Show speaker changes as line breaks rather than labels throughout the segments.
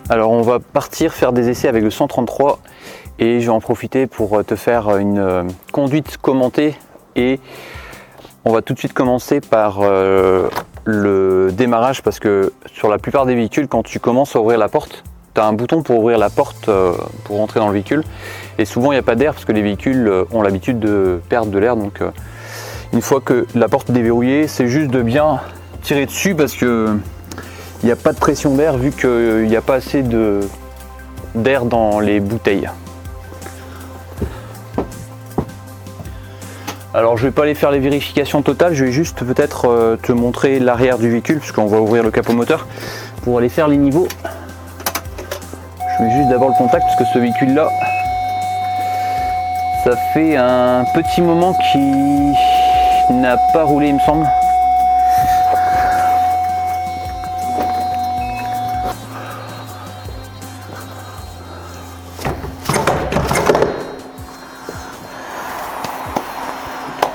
Alors on va partir faire des essais avec le 133 et je vais en profiter pour te faire une conduite commentée et on va tout de suite commencer par le démarrage parce que sur la plupart des véhicules quand tu commences à ouvrir la porte, tu as un bouton pour ouvrir la porte pour rentrer dans le véhicule et souvent il n'y a pas d'air parce que les véhicules ont l'habitude de perdre de l'air, donc une fois que la porte est déverrouillée, c'est juste de bien tirer dessus parce que il n'y a pas de pression d'air vu qu'il n'y a pas assez d'air dans les bouteilles. Alors je ne vais pas aller faire les vérifications totales, je vais juste peut-être te montrer l'arrière du véhicule puisqu'on va ouvrir le capot moteur pour aller faire les niveaux. Je mets juste d'abord le contact parce que ce véhicule là, ça fait un petit moment qu'il n'a pas roulé il me semble.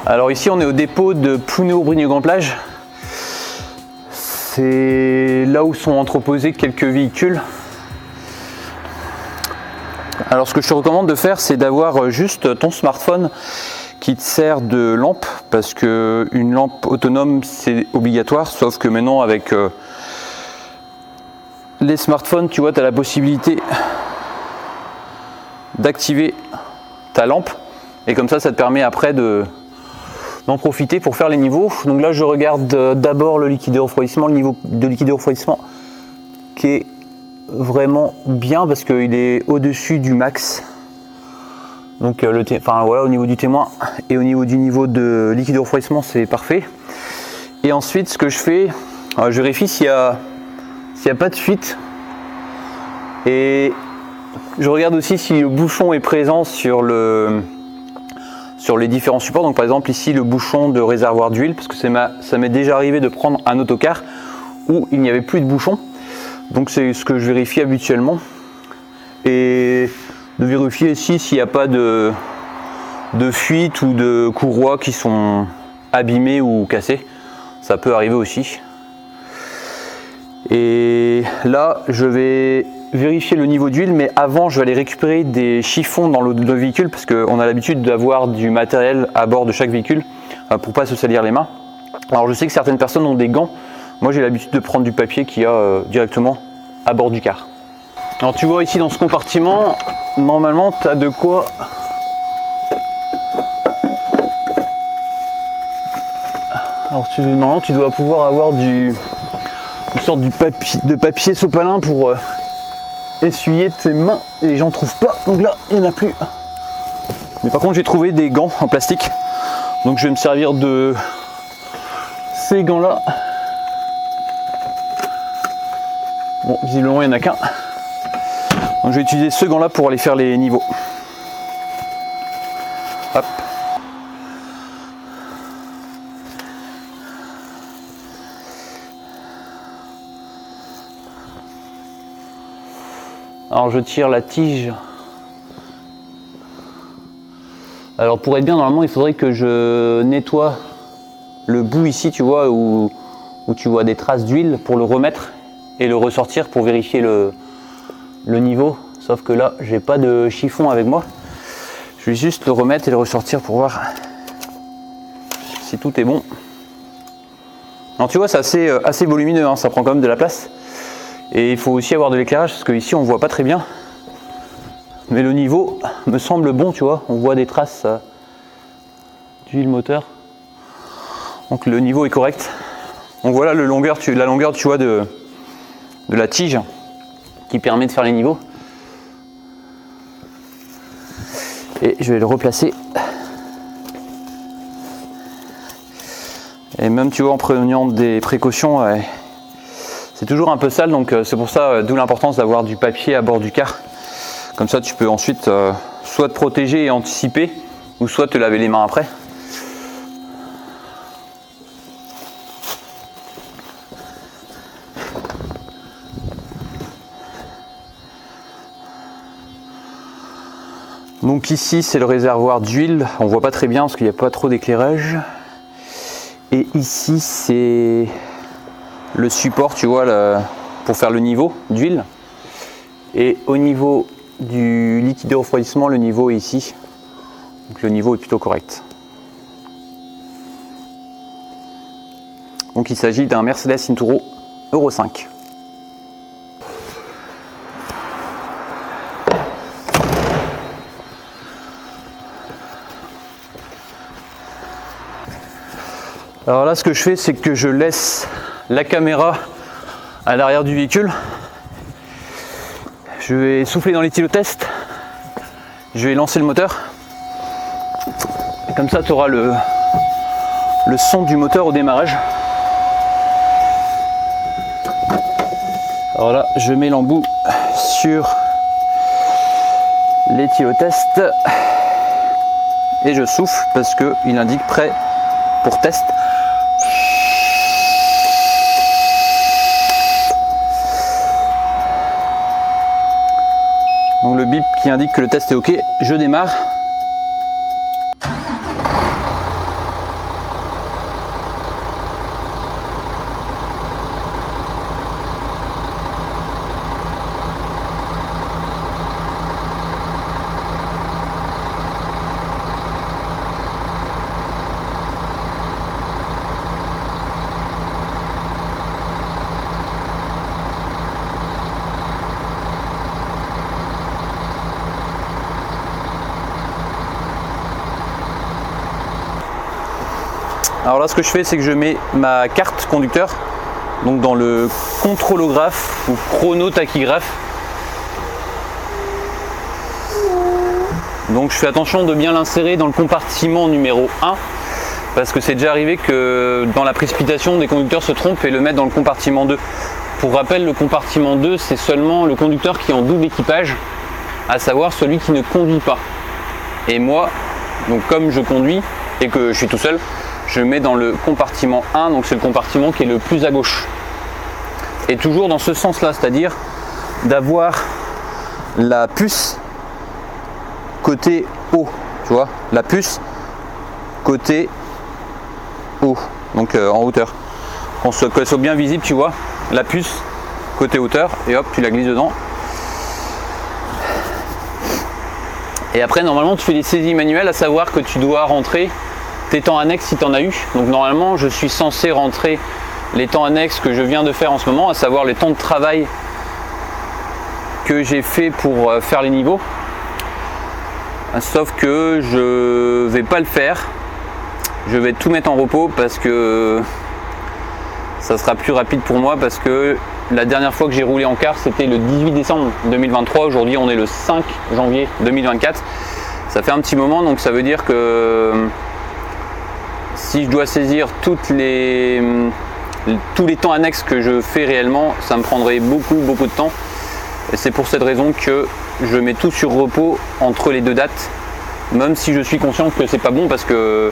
Alors ici on est au dépôt de Plounéo-Brigny-Grand-Plage. C'est là où sont entreposés quelques véhicules. Alors ce que je te recommande de faire, c'est d'avoir juste ton smartphone qui te sert de lampe, parce que une lampe autonome c'est obligatoire, sauf que maintenant avec les smartphones, tu vois, tu as la possibilité d'activer ta lampe et comme ça te permet après d'en profiter pour faire les niveaux. Donc là je regarde d'abord le liquide de refroidissement, le niveau de liquide de refroidissement qui est vraiment bien parce qu'il est au-dessus du max. Donc voilà, au niveau du témoin et au niveau du niveau de liquide de refroidissement c'est parfait. Et ensuite ce que je fais, je vérifie s'il n'y a pas de fuite et je regarde aussi si le bouchon est présent sur les différents supports. Donc par exemple ici le bouchon de réservoir d'huile, parce que ça m'est déjà arrivé de prendre un autocar où il n'y avait plus de bouchon, donc c'est ce que je vérifie habituellement, et de vérifier ici s'il n'y a pas de fuite ou de courroies qui sont abîmées ou cassées, ça peut arriver aussi. Et là je vais vérifier le niveau d'huile, mais avant je vais aller récupérer des chiffons dans le véhicule parce qu'on a l'habitude d'avoir du matériel à bord de chaque véhicule pour pas se salir les mains. Alors je sais que certaines personnes ont des gants, moi j'ai l'habitude de prendre du papier qu'il y a directement à bord du car. Alors tu vois ici dans ce compartiment, normalement tu as de quoi normalement tu dois pouvoir avoir une sorte de papier sopalin pour essuyer tes mains, et j'en trouve pas, donc là il n'y en a plus. Mais par contre j'ai trouvé des gants en plastique, donc je vais me servir de ces gants là. Bon, visiblement il n'y en a qu'un, donc je vais utiliser ce gant là pour aller faire les niveaux. Hop. Alors je tire la tige. Alors pour être bien, normalement il faudrait que je nettoie le bout ici, tu vois, où tu vois des traces d'huile, pour le remettre et le ressortir pour vérifier le niveau. Sauf que là j'ai pas de chiffon avec moi. Je vais juste le remettre et le ressortir pour voir si tout est bon. Alors tu vois, c'est assez volumineux, hein, ça prend quand même de la place. Et il faut aussi avoir de l'éclairage parce qu'ici on voit pas très bien. Mais le niveau me semble bon, tu vois. On voit des traces d'huile moteur. Donc le niveau est correct. Donc voilà la longueur, tu vois, de la tige qui permet de faire les niveaux. Et je vais le replacer. Et même, tu vois, en prenant des précautions, c'est toujours un peu sale, donc c'est pour ça, d'où l'importance d'avoir du papier à bord du car. Comme ça tu peux ensuite soit te protéger et anticiper, ou soit te laver les mains après. Donc ici c'est le réservoir d'huile, on voit pas très bien parce qu'il n'y a pas trop d'éclairage. Et ici c'est le support, tu vois, pour faire le niveau d'huile. Et au niveau du liquide de refroidissement, le niveau est ici. Donc le niveau est plutôt correct. Donc il s'agit d'un Mercedes Inturo Euro 5. Alors là, ce que je fais, c'est que je laisse la caméra à l'arrière du véhicule. Je vais souffler dans l'éthylotest. Je vais lancer le moteur. Et comme ça, tu auras le son du moteur au démarrage. Alors là, je mets l'embout sur l'éthylotest et je souffle parce qu'il indique prêt pour test. Donc le bip qui indique que le test est OK, je démarre. Alors là, ce que je fais, c'est que je mets ma carte conducteur donc dans le contrôlographe ou chronotachygraphe. Donc je fais attention de bien l'insérer dans le compartiment numéro 1 parce que c'est déjà arrivé que dans la précipitation, des conducteurs se trompent et le mettent dans le compartiment 2. Pour rappel, le compartiment 2, c'est seulement le conducteur qui est en double équipage, à savoir celui qui ne conduit pas. Et moi, donc comme je conduis et que je suis tout seul, je mets dans le compartiment 1, donc c'est le compartiment qui est le plus à gauche. Et toujours dans ce sens-là, c'est-à-dire d'avoir la puce côté haut, tu vois, la puce côté haut, donc en hauteur. Qu'elle soit bien visible, tu vois, la puce côté hauteur, et hop, tu la glisses dedans. Et après, normalement, tu fais des saisies manuelles, à savoir que tu dois rentrer tes temps annexes si tu en as eu. Donc normalement, je suis censé rentrer les temps annexes que je viens de faire en ce moment, à savoir les temps de travail que j'ai fait pour faire les niveaux. Sauf que je vais pas le faire. Je vais tout mettre en repos parce que ça sera plus rapide pour moi, parce que la dernière fois que j'ai roulé en car, c'était le 18 décembre 2023. Aujourd'hui, on est le 5 janvier 2024. Ça fait un petit moment, donc ça veut dire que si je dois saisir tous les temps annexes que je fais réellement, ça me prendrait beaucoup de temps. Et c'est pour cette raison que je mets tout sur repos entre les deux dates, même si je suis conscient que c'est pas bon parce que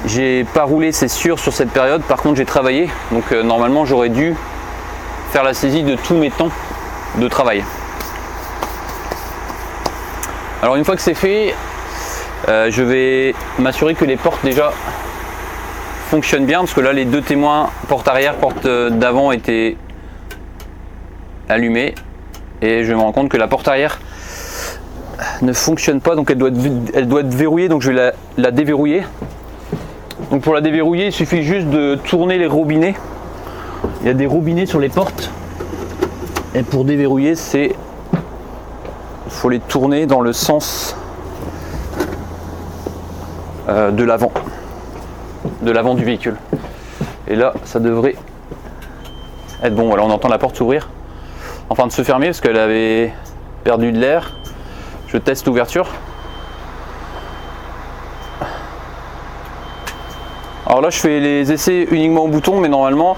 j'ai pas roulé, c'est sûr, sur cette période. Par contre, j'ai travaillé, donc normalement j'aurais dû faire la saisie de tous mes temps de travail. Alors une fois que c'est fait, je vais m'assurer que les portes déjà fonctionnent bien, parce que là les deux témoins, porte arrière, porte d'avant, étaient allumés, et je me rends compte que la porte arrière ne fonctionne pas, donc elle doit être verrouillée, donc je vais la déverrouiller. Donc pour la déverrouiller, il suffit juste de tourner les robinets. Il y a des robinets sur les portes, et pour déverrouiller, il faut les tourner dans le sens de l'avant du véhicule. Et là, ça devrait être bon. Voilà, on entend la porte s'ouvrir, enfin de se fermer parce qu'elle avait perdu de l'air. Je teste l'ouverture. Alors là, je fais les essais uniquement au bouton, mais normalement,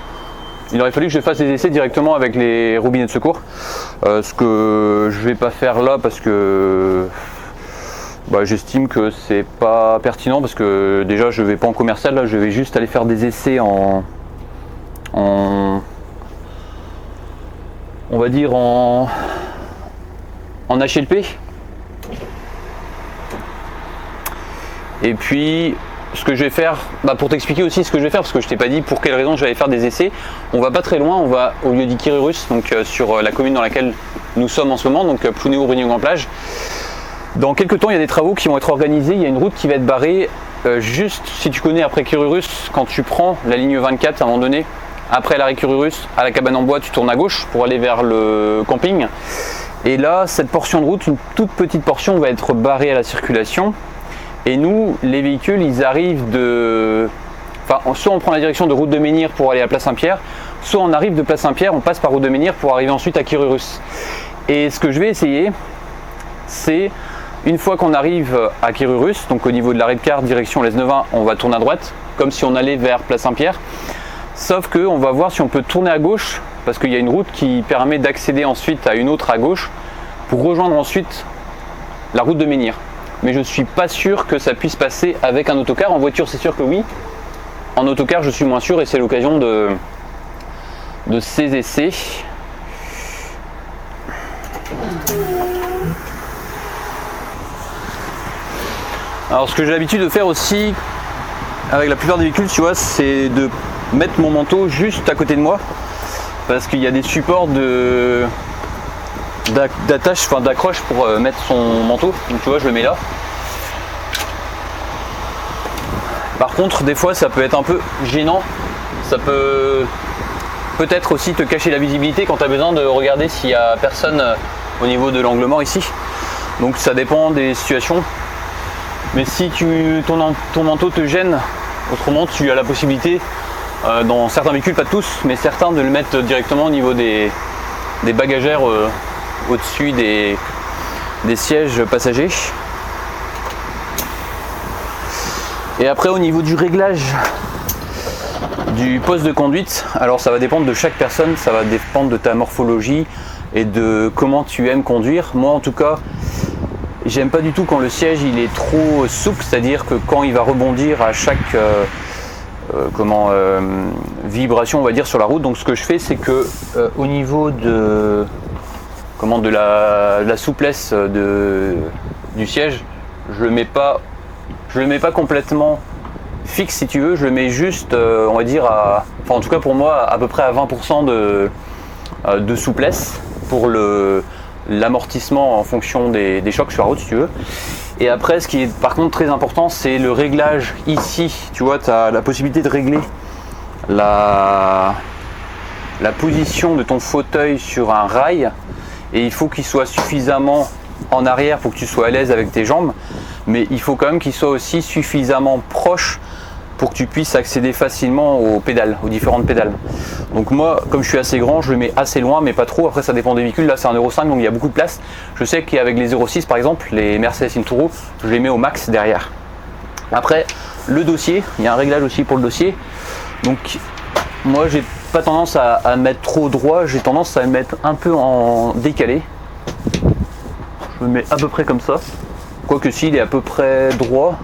il aurait fallu que je fasse les essais directement avec les robinets de secours. Ce que je vais pas faire là parce que j'estime que c'est pas pertinent, parce que déjà je vais pas en commercial, là je vais juste aller faire des essais on va dire en HLP. Et puis ce que je vais faire, pour t'expliquer aussi ce que je vais faire, parce que je t'ai pas dit pour quelle raison j'allais faire des essais, on va pas très loin, on va au lieu d'Ikirurus, donc sur la commune dans laquelle nous sommes en ce moment, donc Plounéo-Brignon-Grand-Plage. Dans quelques temps, il y a des travaux qui vont être organisés, il y a une route qui va être barrée, juste si tu connais après Kirurus, quand tu prends la ligne 24 à un moment donné, après l'arrêt Kirurus, à la cabane en bois, tu tournes à gauche pour aller vers le camping. Et là, cette portion de route, une toute petite portion, va être barrée à la circulation. Et nous, les véhicules, ils arrivent de... Enfin, soit on prend la direction de route de Menhir pour aller à Place Saint-Pierre, soit on arrive de Place Saint-Pierre, on passe par route de Menhir pour arriver ensuite à Kirurus. Et ce que je vais essayer, c'est, une fois qu'on arrive à Kirurus, donc au niveau de l'arrêt de car, direction l'S9-1, on va tourner à droite, comme si on allait vers Place Saint-Pierre. Sauf qu'on va voir si on peut tourner à gauche, parce qu'il y a une route qui permet d'accéder ensuite à une autre à gauche, pour rejoindre ensuite la route de Menhir. Mais je ne suis pas sûr que ça puisse passer avec un autocar. En voiture, c'est sûr que oui. En autocar, je suis moins sûr, et c'est l'occasion de ces essais. Alors ce que j'ai l'habitude de faire aussi avec la plupart des véhicules, tu vois, c'est de mettre mon manteau juste à côté de moi, parce qu'il y a des supports d'attache, enfin d'accroche pour mettre son manteau. Donc tu vois, je le mets là. Par contre, des fois, ça peut être un peu gênant. Ça peut peut-être aussi te cacher la visibilité quand tu as besoin de regarder s'il n'y a personne au niveau de l'angle mort ici. Donc ça dépend des situations. Mais si ton manteau te gêne, autrement tu as la possibilité, dans certains véhicules, pas tous, mais certains, de le mettre directement au niveau des bagagères au-dessus des sièges passagers. Et après, au niveau du réglage du poste de conduite, alors ça va dépendre de chaque personne, ça va dépendre de ta morphologie et de comment tu aimes conduire. Moi en tout cas, j'aime pas du tout quand le siège il est trop souple, c'est-à-dire que quand il va rebondir à chaque vibration, on va dire, sur la route. Donc ce que je fais, c'est que au niveau de la souplesse du siège, je le mets pas complètement fixe, si tu veux, je le mets juste, on va dire, en tout cas pour moi, à peu près à 20% de souplesse pour l'amortissement en fonction des chocs sur la route, si tu veux. Et après, ce qui est par contre très important, c'est le réglage ici. Tu vois, tu as la possibilité de régler la position de ton fauteuil sur un rail, et il faut qu'il soit suffisamment en arrière pour que tu sois à l'aise avec tes jambes, mais il faut quand même qu'il soit aussi suffisamment proche pour que tu puisses accéder facilement aux pédales, aux différentes pédales. Donc moi, comme je suis assez grand, je le mets assez loin, mais pas trop. Après, ça dépend des véhicules. Là, c'est un Euro 5, donc il y a beaucoup de place. Je sais qu'avec les Euro 6, par exemple, les Mercedes Inturo, je les mets au max derrière. Après, le dossier, il y a un réglage aussi pour le dossier. Donc moi, j'ai pas tendance à mettre trop droit, j'ai tendance à le mettre un peu en décalé. Je le mets à peu près comme ça. Quoique s'il est à peu près droit,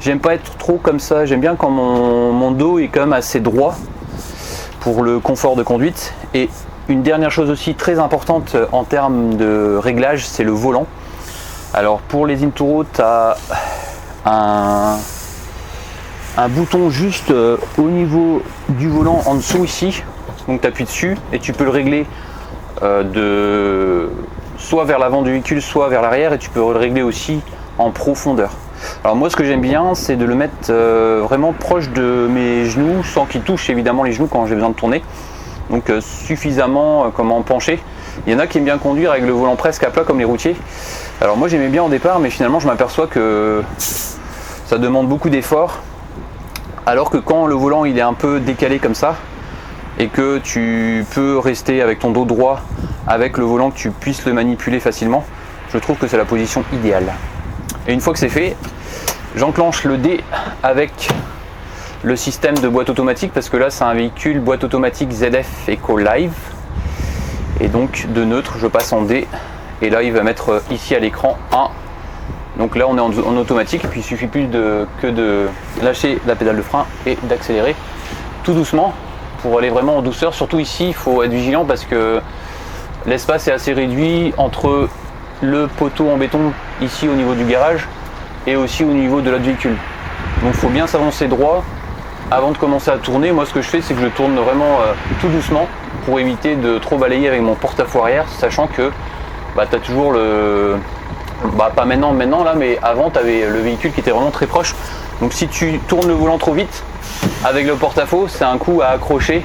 j'aime pas être trop comme ça. J'aime bien quand mon dos est quand même assez droit pour le confort de conduite. Et une dernière chose aussi très importante en termes de réglage, c'est le volant. Alors pour les Inturo, tu as un bouton juste au niveau du volant en dessous ici. Donc tu appuies dessus et tu peux le régler soit vers l'avant du véhicule, soit vers l'arrière, et tu peux le régler aussi en profondeur. Alors moi, ce que j'aime bien, c'est de le mettre vraiment proche de mes genoux, sans qu'il touche évidemment les genoux quand j'ai besoin de tourner. Donc suffisamment penché. Il y en a qui aiment bien conduire avec le volant presque à plat comme les routiers. Alors moi j'aimais bien au départ, mais finalement je m'aperçois que ça demande beaucoup d'efforts. Alors que quand le volant il est un peu décalé comme ça, et que tu peux rester avec ton dos droit, avec le volant, que tu puisses le manipuler facilement, je trouve que c'est la position idéale. Et une fois que c'est fait, j'enclenche le D avec le système de boîte automatique, parce que là c'est un véhicule boîte automatique ZF Eco Live, et donc de neutre je passe en D, et là il va mettre ici à l'écran 1. Donc là on est en automatique, et puis il suffit plus que de lâcher la pédale de frein et d'accélérer tout doucement pour aller vraiment en douceur. Surtout ici il faut être vigilant parce que l'espace est assez réduit entre le poteau en béton ici au niveau du garage et aussi au niveau de l'autre véhicule. Donc il faut bien s'avancer droit avant de commencer à tourner. Moi ce que je fais, c'est que je tourne vraiment tout doucement pour éviter de trop balayer avec mon porte-à-faux arrière, sachant que tu as toujours le... pas maintenant là, mais avant tu avais le véhicule qui était vraiment très proche. Donc si tu tournes le volant trop vite avec le porte-à-faux, c'est un coup à accrocher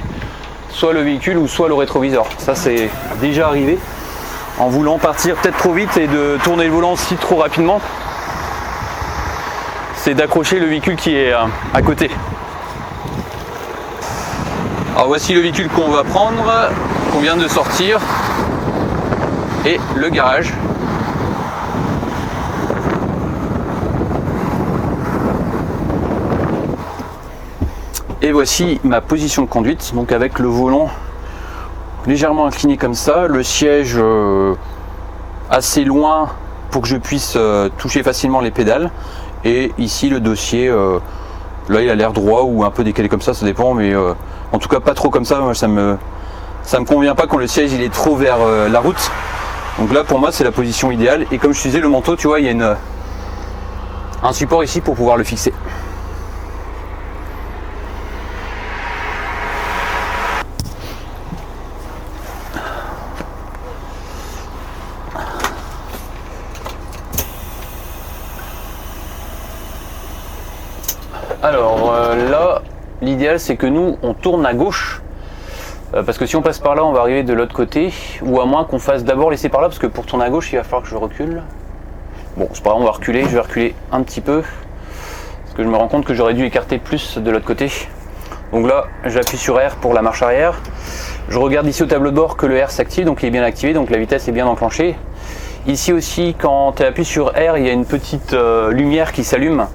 soit le véhicule ou soit le rétroviseur. Ça c'est déjà arrivé en voulant partir peut-être trop vite et de tourner le volant aussi trop rapidement. C'est d'accrocher le véhicule qui est à côté. Alors voici le véhicule qu'on va prendre, qu'on vient de sortir, et le garage. Et voici ma position de conduite, donc avec le volant légèrement incliné comme ça, le siège assez loin pour que je puisse toucher facilement les pédales, et ici le dossier, là il a l'air droit ou un peu décalé comme ça dépend, mais en tout cas pas trop comme ça. Moi, ça me convient pas quand le siège il est trop vers la route. Donc là pour moi c'est la position idéale, et comme je disais, le manteau, tu vois, il y a un support ici pour pouvoir le fixer. Alors là, l'idéal c'est que nous on tourne à gauche, parce que si on passe par là on va arriver de l'autre côté, ou à moins qu'on fasse d'abord laisser par là, parce que pour tourner à gauche il va falloir que je recule. Bon c'est pas grave, on va reculer, je vais reculer un petit peu, parce que je me rends compte que j'aurais dû écarter plus de l'autre côté. Donc là j'appuie sur R pour la marche arrière, je regarde ici au tableau de bord que le R s'active, donc il est bien activé, donc la vitesse est bien enclenchée. Ici aussi quand tu appuies sur R, il y a une petite lumière qui s'allume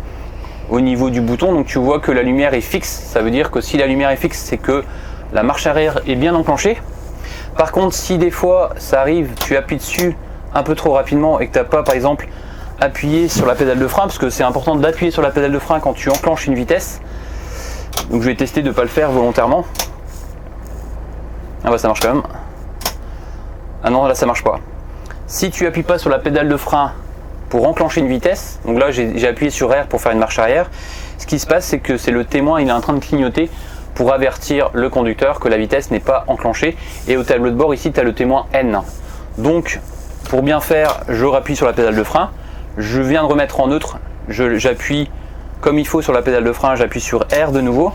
au niveau du bouton, donc tu vois que la lumière est fixe. Ça veut dire que si la lumière est fixe, c'est que la marche arrière est bien enclenchée. Par contre, si des fois ça arrive, tu appuies dessus un peu trop rapidement et que tu n'as pas par exemple appuyé sur la pédale de frein, parce que c'est important d'appuyer sur la pédale de frein quand tu enclenches une vitesse. Donc je vais tester de ne pas le faire volontairement. Ah bah ça marche quand même. Ah non, là ça marche pas. Si tu appuies pas sur la pédale de frein pour enclencher une vitesse, donc là j'ai appuyé sur R pour faire une marche arrière, ce qui se passe c'est que c'est le témoin, il est en train de clignoter pour avertir le conducteur que la vitesse n'est pas enclenchée, et au tableau de bord ici tu as le témoin N. Donc pour bien faire, je rappuie sur la pédale de frein, je viens de remettre en neutre, j'appuie comme il faut sur la pédale de frein, j'appuie sur R de nouveau,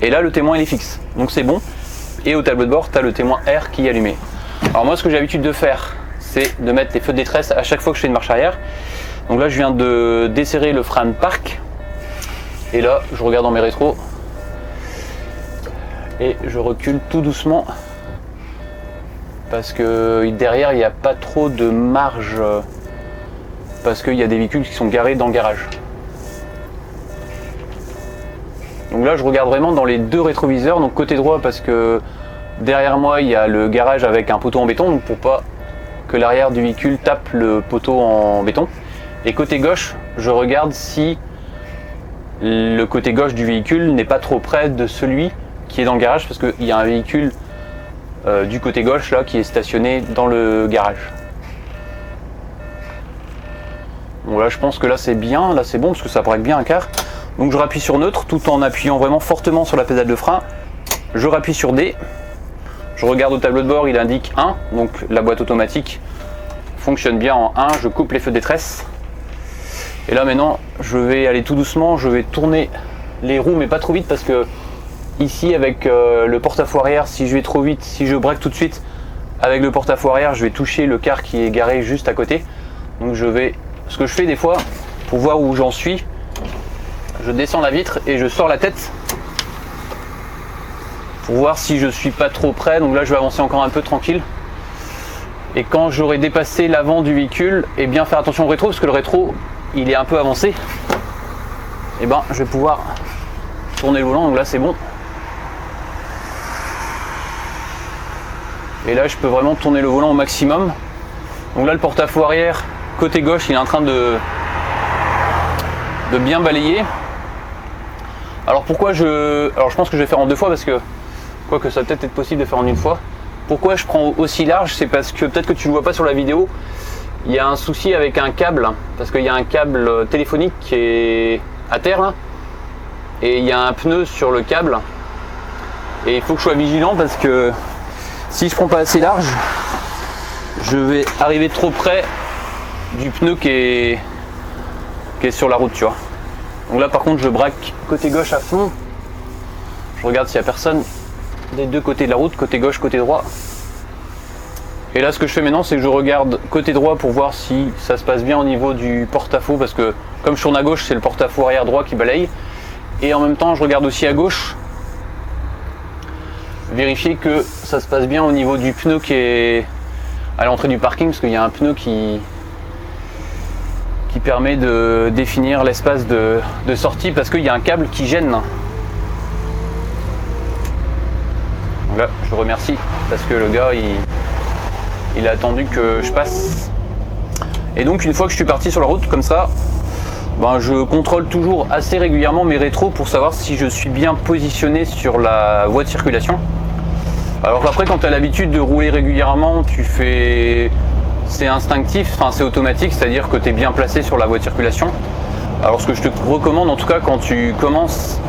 et là le témoin il est fixe, donc c'est bon, et au tableau de bord tu as le témoin R qui est allumé. Alors moi ce que j'ai l'habitude de faire, c'est de mettre les feux de détresse à chaque fois que je fais une marche arrière. Donc là je viens de desserrer le frein de parc, et là je regarde dans mes rétros et je recule tout doucement, parce que derrière il n'y a pas trop de marge, parce qu'il y a des véhicules qui sont garés dans le garage. Donc là je regarde vraiment dans les deux rétroviseurs, donc côté droit parce que derrière moi il y a le garage avec un poteau en béton, donc pour pas que l'arrière du véhicule tape le poteau en béton. Et côté gauche, je regarde si le côté gauche du véhicule n'est pas trop près de celui qui est dans le garage, parce qu'il y a un véhicule du côté gauche là qui est stationné dans le garage. Bon là je pense que là c'est bien, là c'est bon parce que ça braque bien un quart. Donc je rappuie sur neutre tout en appuyant vraiment fortement sur la pédale de frein. Je rappuie sur D. Je regarde au tableau de bord, il indique 1, donc la boîte automatique fonctionne bien en 1, je coupe les feux de détresse. Et là maintenant, je vais aller tout doucement, je vais tourner les roues, mais pas trop vite, parce que ici avec le porte-à-faux arrière, si je vais trop vite, si je braque tout de suite avec le porte-à-faux arrière, je vais toucher le car qui est garé juste à côté. Donc ce que je fais des fois, pour voir où j'en suis, je descends la vitre et je sors la tête pour voir si je suis pas trop près. Donc là je vais avancer encore un peu tranquille, et quand j'aurai dépassé l'avant du véhicule, et bien faire attention au rétro, parce que le rétro il est un peu avancé, et ben je vais pouvoir tourner le volant. Donc là c'est bon, et là je peux vraiment tourner le volant au maximum. Donc là le porte-à-faux arrière côté gauche il est en train de bien balayer. Alors pourquoi je pense que je vais faire en 2 fois, parce que quoique ça va peut-être être possible de faire en 1 fois. Pourquoi je prends aussi large, c'est parce que peut-être que tu ne le vois pas sur la vidéo, il y a un souci avec un câble, parce qu'il y a un câble téléphonique qui est à terre là, et il y a un pneu sur le câble, et il faut que je sois vigilant parce que si je prends pas assez large, je vais arriver trop près du pneu qui est sur la route, tu vois. Donc là par contre je braque côté gauche à fond, je regarde s'il n'y a personne des deux côtés de la route, côté gauche, côté droit. Et là ce que je fais maintenant c'est que je regarde côté droit pour voir si ça se passe bien au niveau du porte-à-faux, parce que comme je tourne à gauche c'est le porte-à-faux arrière droit qui balaye, et en même temps je regarde aussi à gauche, vérifier que ça se passe bien au niveau du pneu qui est à l'entrée du parking, parce qu'il y a un pneu qui permet de définir l'espace de sortie, parce qu'il y a un câble qui gêne. Donc là je le remercie parce que le gars il a attendu que je passe. Et donc une fois que je suis parti sur la route comme ça, ben, je contrôle toujours assez régulièrement mes rétros pour savoir si je suis bien positionné sur la voie de circulation. Alors qu'après quand tu as l'habitude de rouler régulièrement, c'est instinctif, enfin c'est automatique, c'est-à-dire que tu es bien placé sur la voie de circulation. Alors ce que je te recommande en tout cas quand tu commences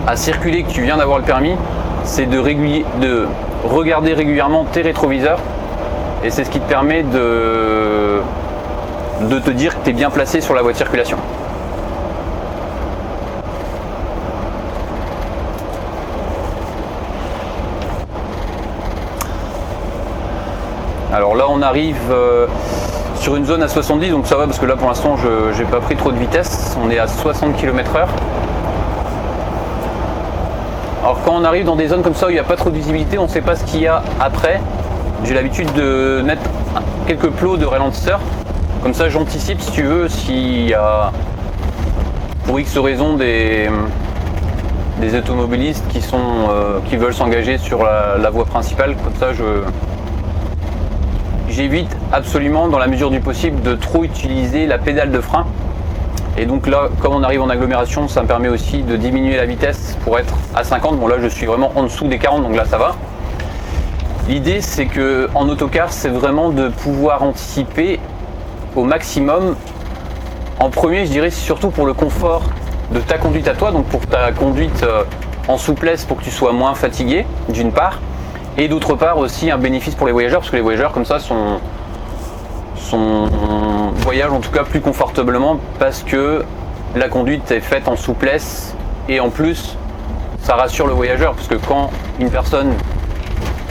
à circuler, que tu viens d'avoir le permis, c'est de regarder régulièrement tes rétroviseurs, et c'est ce qui te permet de te dire que tu es bien placé sur la voie de circulation. Alors là on arrive sur une zone à 70, donc ça va parce que là pour l'instant je n'ai pas pris trop de vitesse, on est à 60 km/h. Alors quand on arrive dans des zones comme ça où il n'y a pas trop de visibilité, on ne sait pas ce qu'il y a après. J'ai l'habitude de mettre quelques plots de ralentisseur, comme ça j'anticipe si tu veux, s'il y a pour X raison des automobilistes qui veulent s'engager sur la voie principale, comme ça j'évite absolument dans la mesure du possible de trop utiliser la pédale de frein. Et donc là, comme on arrive en agglomération, ça me permet aussi de diminuer la vitesse pour être à 50. Bon là je suis vraiment en dessous des 40, donc là ça va. L'idée c'est que en autocar, c'est vraiment de pouvoir anticiper au maximum. En premier, je dirais surtout pour le confort de ta conduite à toi, donc pour ta conduite en souplesse, pour que tu sois moins fatigué d'une part, et d'autre part aussi un bénéfice pour les voyageurs, parce que les voyageurs comme ça voyagent en tout cas plus confortablement, parce que la conduite est faite en souplesse, et en plus ça rassure le voyageur, parce que quand une personne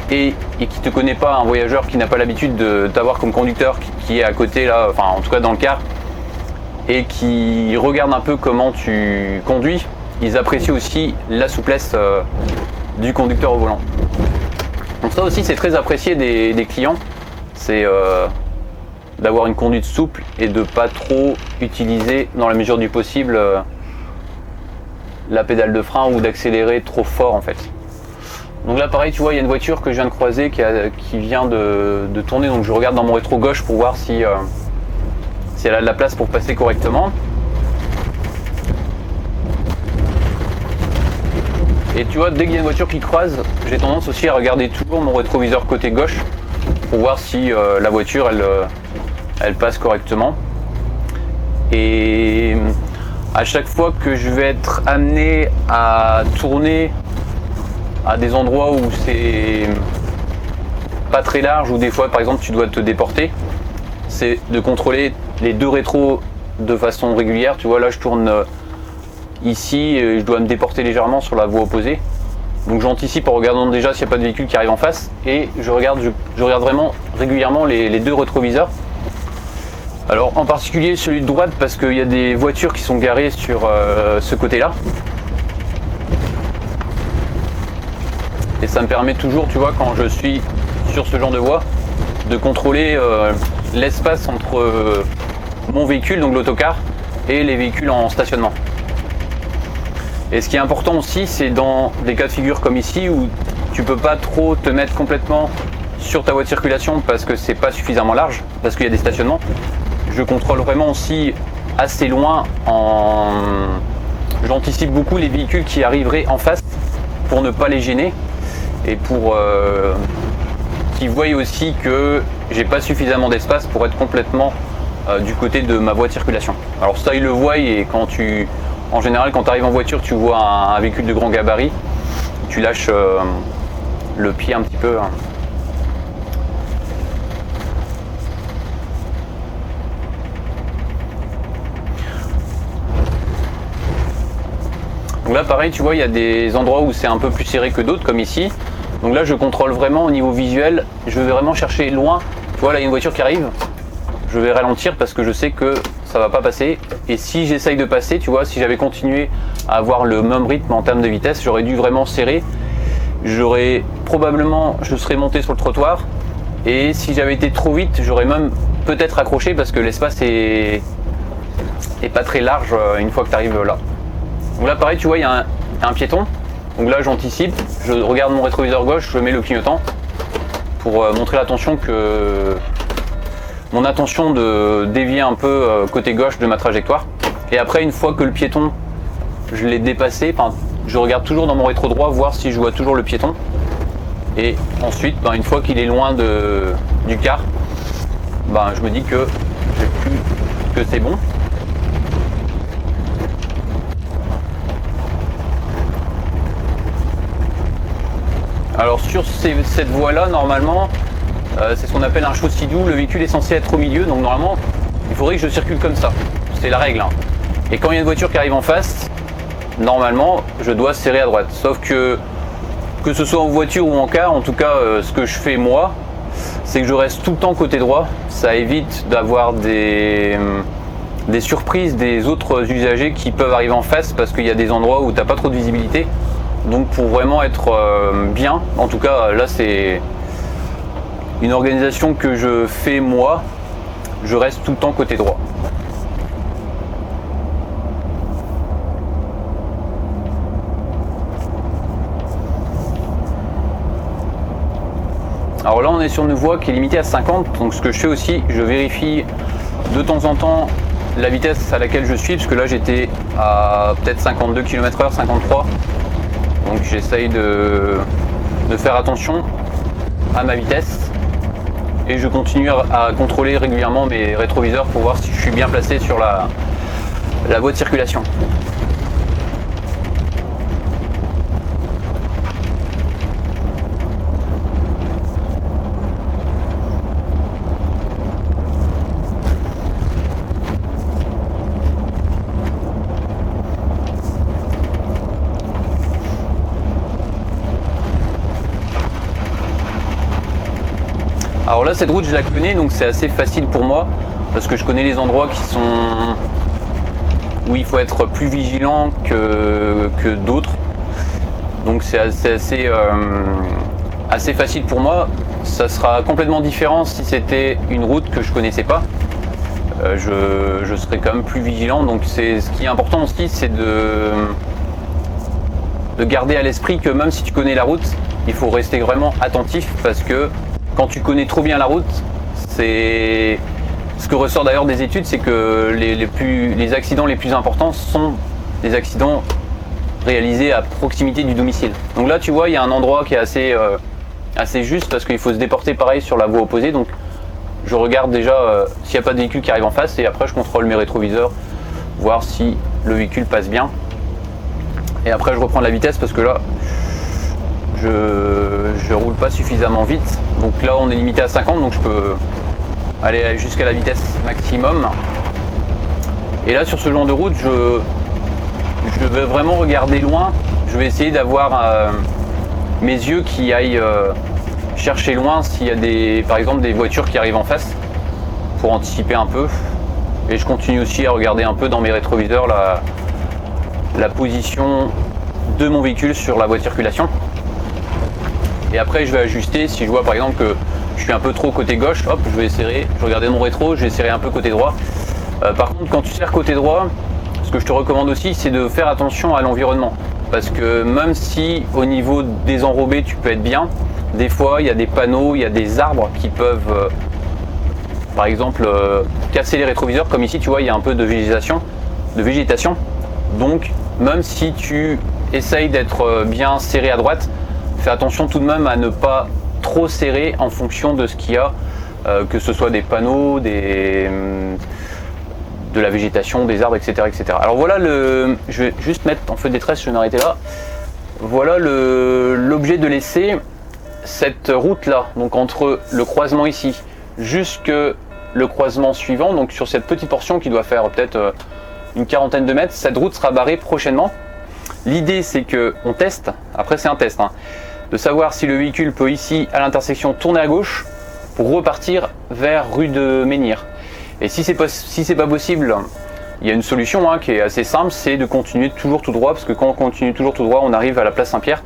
et qui te connaît pas, un voyageur qui n'a pas l'habitude de t'avoir comme conducteur, qui est à côté là, enfin en tout cas dans le car, et qui regarde un peu comment tu conduis, ils apprécient aussi la souplesse du conducteur au volant. Donc ça aussi c'est très apprécié des clients, c'est d'avoir une conduite souple et de pas trop utiliser dans la mesure du possible la pédale de frein, ou d'accélérer trop fort en fait. Donc là pareil, tu vois, il y a une voiture que je viens de croiser qui vient de tourner, donc je regarde dans mon rétro gauche pour voir si elle a de la place pour passer correctement. Et tu vois, dès qu'il y a une voiture qui croise, j'ai tendance aussi à regarder toujours mon rétroviseur côté gauche pour voir si la voiture elle passe correctement. Et à chaque fois que je vais être amené à tourner à des endroits où c'est pas très large, ou des fois par exemple tu dois te déporter, c'est de contrôler les deux rétros de façon régulière. Tu vois, là je tourne ici et je dois me déporter légèrement sur la voie opposée, donc j'anticipe en regardant déjà s'il n'y a pas de véhicule qui arrive en face, et je regarde vraiment régulièrement les deux rétroviseurs. Alors en particulier celui de droite, parce qu'il y a des voitures qui sont garées sur ce côté là, et ça me permet toujours, tu vois, quand je suis sur ce genre de voie, de contrôler l'espace entre mon véhicule, donc l'autocar, et les véhicules en stationnement. Et ce qui est important aussi, c'est dans des cas de figure comme ici, où tu peux pas trop te mettre complètement sur ta voie de circulation parce que c'est pas suffisamment large, parce qu'il y a des stationnements. Je contrôle vraiment aussi assez loin, j'anticipe beaucoup les véhicules qui arriveraient en face pour ne pas les gêner, et pour qu'ils voient aussi que j'ai pas suffisamment d'espace pour être complètement du côté de ma voie de circulation. Alors ça ils le voient, et quand En général, quand tu arrives en voiture, tu vois un véhicule de grand gabarit, tu lâches le pied un petit peu. Donc là pareil, tu vois, il y a des endroits où c'est un peu plus serré que d'autres, comme ici. Donc là je contrôle vraiment au niveau visuel, je vais vraiment chercher loin. Tu vois, là il y a une voiture qui arrive, je vais ralentir parce que je sais que ça va pas passer. Et si j'essaye de passer, tu vois, si j'avais continué à avoir le même rythme en termes de vitesse, j'aurais dû vraiment serrer. Je serais monté sur le trottoir. Et si j'avais été trop vite, j'aurais même peut-être accroché parce que l'espace est pas très large une fois que tu arrives là. Donc là pareil, tu vois, il y a un piéton. Donc là j'anticipe, je regarde mon rétroviseur gauche, je mets le clignotant pour montrer mon attention de dévier un peu côté gauche de ma trajectoire. Et après, une fois que le piéton, je l'ai dépassé, je regarde toujours dans mon rétro droit voir si je vois toujours le piéton. Et ensuite, une fois qu'il est loin du car, je me dis que c'est bon. Alors sur cette voie là, normalement, c'est ce qu'on appelle un chaussée doux, le véhicule est censé être au milieu, donc normalement il faudrait que je circule comme ça, c'est la règle. Et quand il y a une voiture qui arrive en face, normalement je dois serrer à droite, sauf que ce soit en voiture ou en car, en tout cas ce que je fais moi, c'est que je reste tout le temps côté droit, ça évite d'avoir des surprises des autres usagers qui peuvent arriver en face parce qu'il y a des endroits où tu n'as pas trop de visibilité. Donc pour vraiment être bien, en tout cas là c'est une organisation que je fais moi, je reste tout le temps côté droit. Alors là on est sur une voie qui est limitée à 50, donc ce que je fais aussi, je vérifie de temps en temps la vitesse à laquelle je suis, parce que là j'étais à peut-être 52 km/h, 53. Donc j'essaye de faire attention à ma vitesse et je continue à contrôler régulièrement mes rétroviseurs pour voir si je suis bien placé sur la voie de circulation. Alors là cette route je la connais, donc c'est assez facile pour moi parce que je connais les endroits où il faut être plus vigilant que d'autres, donc c'est assez facile pour moi. Ça sera complètement différent si c'était une route que je connaissais pas, je serais quand même plus vigilant. Donc ce qui est important aussi, c'est de garder à l'esprit que même si tu connais la route, il faut rester vraiment attentif parce que quand tu connais trop bien la route, c'est ce que ressort d'ailleurs des études, c'est que les accidents les plus importants sont des accidents réalisés à proximité du domicile. Donc là tu vois, il y a un endroit qui est assez juste parce qu'il faut se déporter pareil sur la voie opposée. Donc je regarde déjà s'il n'y a pas de véhicule qui arrive en face et après je contrôle mes rétroviseurs, voir si le véhicule passe bien. Et après je reprends la vitesse parce que là je roule pas suffisamment vite. Donc là on est limité à 50, donc je peux aller jusqu'à la vitesse maximum. Et là sur ce genre de route, je vais vraiment regarder loin. Je vais essayer d'avoir mes yeux qui aillent chercher loin s'il y a par exemple des voitures qui arrivent en face pour anticiper un peu. Et je continue aussi à regarder un peu dans mes rétroviseurs la position de mon véhicule sur la voie de circulation. Et après je vais ajuster, si je vois par exemple que je suis un peu trop côté gauche, hop, je vais serrer, je vais regarder mon rétro, je vais serrer un peu côté droit. Par contre quand tu serres côté droit, ce que je te recommande aussi, c'est de faire attention à l'environnement. Parce que même si au niveau des enrobés tu peux être bien, des fois il y a des panneaux, il y a des arbres qui peuvent par exemple casser les rétroviseurs, comme ici tu vois il y a un peu de végétation. Donc même si tu essayes d'être bien serré à droite, fais attention tout de même à ne pas trop serrer en fonction de ce qu'il y a, que ce soit des panneaux, des de la végétation, des arbres, etc. etc. Alors voilà, je vais juste mettre en feu de détresse, je vais m'arrêter là. Voilà l'objet de l'essai, cette route là, donc entre le croisement ici jusque le croisement suivant, donc sur cette petite portion qui doit faire peut-être une quarantaine de mètres, cette route sera barrée prochainement. L'idée c'est qu'on teste, après c'est un test, de savoir si le véhicule peut ici à l'intersection tourner à gauche pour repartir vers rue de Menhir. Et si c'est pas possible, il y a une solution qui est assez simple, c'est de continuer toujours tout droit, parce que quand on continue toujours tout droit, on arrive à la place Saint-Pierre,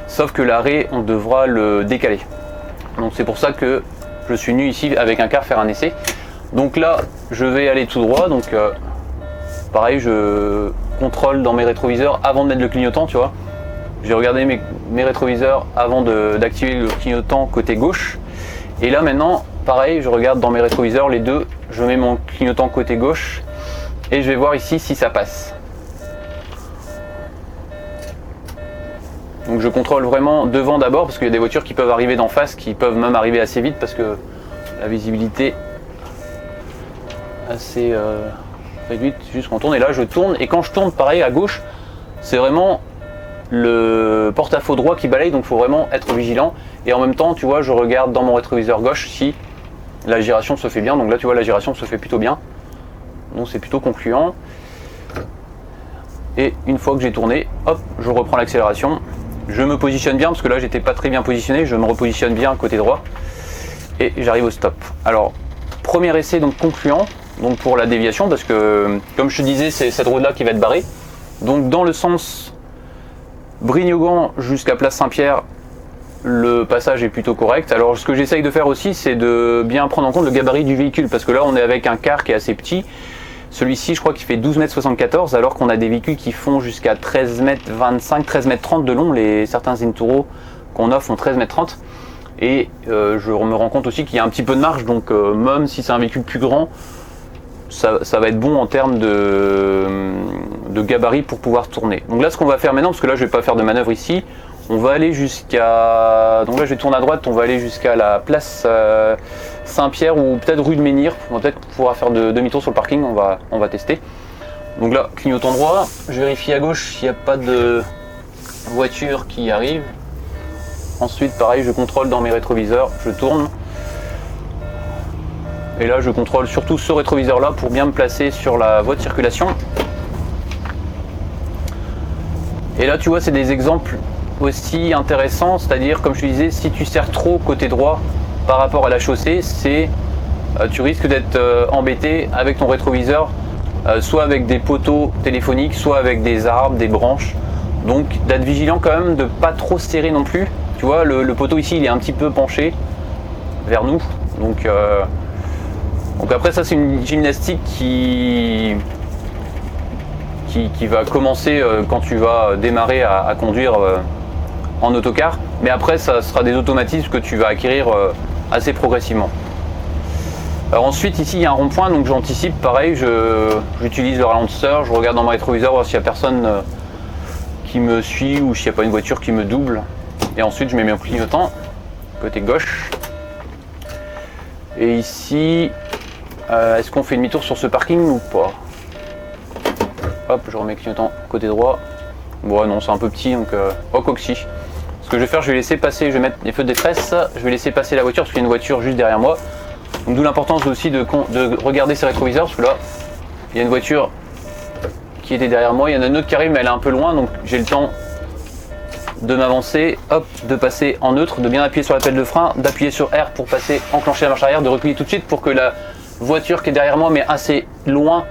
sauf que l'arrêt, on devra le décaler. Donc c'est pour ça que je suis venu ici avec un car faire un essai. Donc là, je vais aller tout droit, donc pareil, je contrôle dans mes rétroviseurs avant de mettre le clignotant, tu vois. J'ai regardé mes rétroviseurs avant d'activer le clignotant côté gauche. Et là maintenant, pareil, je regarde dans mes rétroviseurs les deux, je mets mon clignotant côté gauche et je vais voir ici si ça passe. Donc je contrôle vraiment devant d'abord parce qu'il y a des voitures qui peuvent arriver d'en face, qui peuvent même arriver assez vite parce que la visibilité est assez réduite juste quand on tourne. Et là je tourne et quand je tourne pareil à gauche, c'est vraiment le porte-à-faux droit qui balaye, donc il faut vraiment être vigilant. Et en même temps, tu vois, je regarde dans mon rétroviseur gauche si la giration se fait bien. Donc là, tu vois, la giration se fait plutôt bien. Donc c'est plutôt concluant. Et une fois que j'ai tourné, hop, je reprends l'accélération. Je me positionne bien parce que là, j'étais pas très bien positionné. Je me repositionne bien côté droit et j'arrive au stop. Alors, premier essai donc concluant, donc pour la déviation, parce que comme je te disais, c'est cette route-là qui va être barrée. Donc dans le sens Brignogan jusqu'à place Saint-Pierre, le passage est plutôt correct. Alors ce que j'essaye de faire aussi, c'est de bien prendre en compte le gabarit du véhicule, parce que là on est avec un car qui est assez petit. Celui-ci je crois qu'il fait 12,74 m, alors qu'on a des véhicules qui font jusqu'à 13,25 m, 13,30 m de long. Certains Inturo qu'on offre font 13,30 m. Et je me rends compte aussi qu'il y a un petit peu de marge, donc même si c'est un véhicule plus grand, ça va être bon en termes de gabarit pour pouvoir tourner. Donc là ce qu'on va faire maintenant, parce que là je vais pas faire de manœuvre ici, on va aller jusqu'à... Donc là je vais tourner à droite, on va aller jusqu'à la place Saint-Pierre ou peut-être rue de Menhir. On va peut-être pouvoir faire demi-tour sur le parking, on va tester. Donc là, clignotant droit, je vérifie à gauche s'il n'y a pas de voiture qui arrive. Ensuite pareil, je contrôle dans mes rétroviseurs, je tourne. Et là je contrôle surtout ce rétroviseur là pour bien me placer sur la voie de circulation. Et là tu vois, c'est des exemples aussi intéressants, c'est-à-dire comme je te disais, si tu serres trop côté droit par rapport à la chaussée, tu risques d'être embêté avec ton rétroviseur, soit avec des poteaux téléphoniques, soit avec des arbres, des branches. Donc d'être vigilant quand même, de pas trop serrer non plus. Tu vois, le poteau ici il est un petit peu penché vers nous, donc après ça c'est une gymnastique qui va commencer quand tu vas démarrer à conduire en autocar, mais après ça sera des automatismes que tu vas acquérir assez progressivement. Alors ensuite ici il y a un rond-point, donc j'anticipe pareil, j'utilise le ralentisseur, je regarde dans mon rétroviseur voir s'il n'y a personne qui me suit ou s'il n'y a pas une voiture qui me double, et ensuite je mets mon clignotant côté gauche. Et ici est-ce qu'on fait demi-tour sur ce parking ou pas? Hop, je remets le clignotant côté droit. Bon non, c'est un peu petit, donc oh coxy. Ce que je vais faire, je vais laisser passer, je vais mettre les feux de détresse, je vais laisser passer la voiture parce qu'il y a une voiture juste derrière moi. Donc d'où l'importance aussi de regarder ses rétroviseurs, parce que là il y a une voiture qui était derrière moi, il y en a une autre qui arrive mais elle est un peu loin, donc j'ai le temps de m'avancer, hop, de passer en neutre, de bien appuyer sur la pelle de frein, d'appuyer sur R pour passer, enclencher la marche arrière, de reculer tout de suite pour que la voiture qui est derrière moi mais assez loin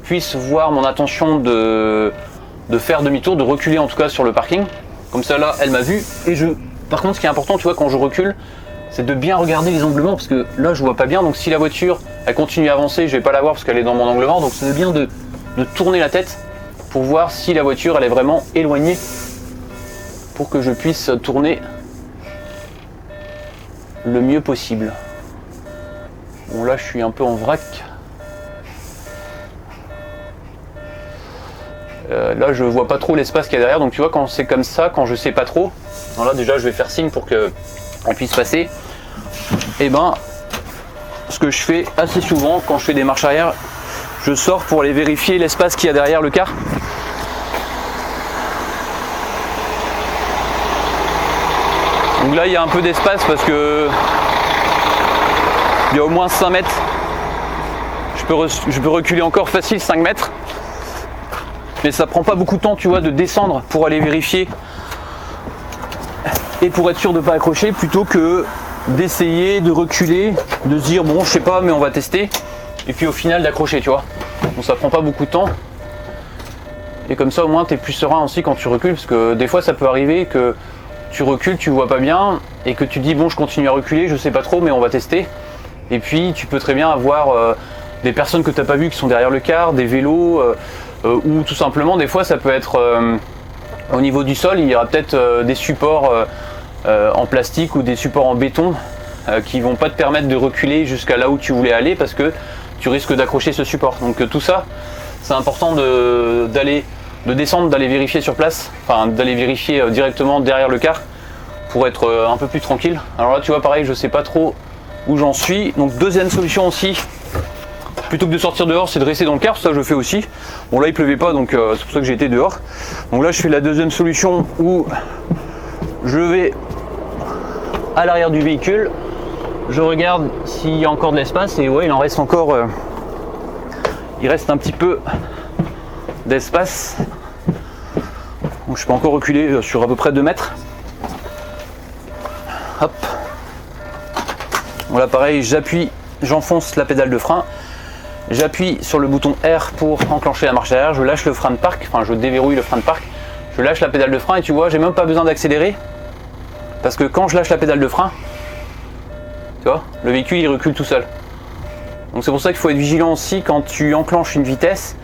puisse voir mon intention de faire demi-tour, de reculer en tout cas sur le parking. Comme ça là elle m'a vu. Et par contre ce qui est important, tu vois, quand je recule, c'est de bien regarder les angles morts, parce que là je vois pas bien, donc si la voiture elle continue à avancer, je vais pas la voir parce qu'elle est dans mon angle mort, donc c'est bien de tourner la tête pour voir si la voiture elle est vraiment éloignée pour que je puisse tourner le mieux possible. Bon là je suis un peu en vrac. Là je vois pas trop l'espace qu'il y a derrière, donc tu vois quand c'est comme ça, quand je sais pas trop, alors là déjà je vais faire signe pour qu'on puisse passer. Et ben ce que je fais assez souvent quand je fais des marches arrière, je sors pour aller vérifier l'espace qu'il y a derrière le car. Donc là il y a un peu d'espace parce que il y a au moins 5 mètres. Je peux reculer encore facile 5 mètres. Mais ça prend pas beaucoup de temps, tu vois, de descendre pour aller vérifier et pour être sûr de ne pas accrocher, plutôt que d'essayer de reculer, de se dire bon je sais pas mais on va tester, et puis au final d'accrocher, tu vois. Donc ça prend pas beaucoup de temps. Et comme ça au moins tu es plus serein aussi quand tu recules, parce que des fois ça peut arriver que tu recules, tu vois pas bien, et que tu dis bon je continue à reculer, je sais pas trop mais on va tester. Et puis tu peux très bien avoir des personnes que tu n'as pas vues qui sont derrière le car, des vélos, ou tout simplement des fois ça peut être au niveau du sol, il y aura peut-être des supports en plastique ou des supports en béton qui vont pas te permettre de reculer jusqu'à là où tu voulais aller, parce que tu risques d'accrocher ce support. Donc tout ça, c'est important de descendre, d'aller vérifier sur place, enfin d'aller vérifier directement derrière le car pour être un peu plus tranquille. Alors là tu vois pareil, je sais pas trop où j'en suis. Donc deuxième solution aussi, plutôt que de sortir dehors, c'est de rester dans le car, ça je fais aussi. Bon là il pleuvait pas, donc c'est pour ça que j'ai été dehors. Donc là je fais la deuxième solution où je vais à l'arrière du véhicule, je regarde s'il y a encore de l'espace, et ouais il en reste encore, il reste un petit peu d'espace. Donc je peux encore reculer sur à peu près 2 mètres. Hop. Voilà pareil, j'appuie, j'enfonce la pédale de frein. J'appuie sur le bouton R pour enclencher la marche arrière, je lâche le frein de parc, enfin je déverrouille le frein de parc, je lâche la pédale de frein et tu vois, j'ai même pas besoin d'accélérer, parce que quand je lâche la pédale de frein, tu vois, le véhicule il recule tout seul. Donc c'est pour ça qu'il faut être vigilant aussi quand tu enclenches une vitesse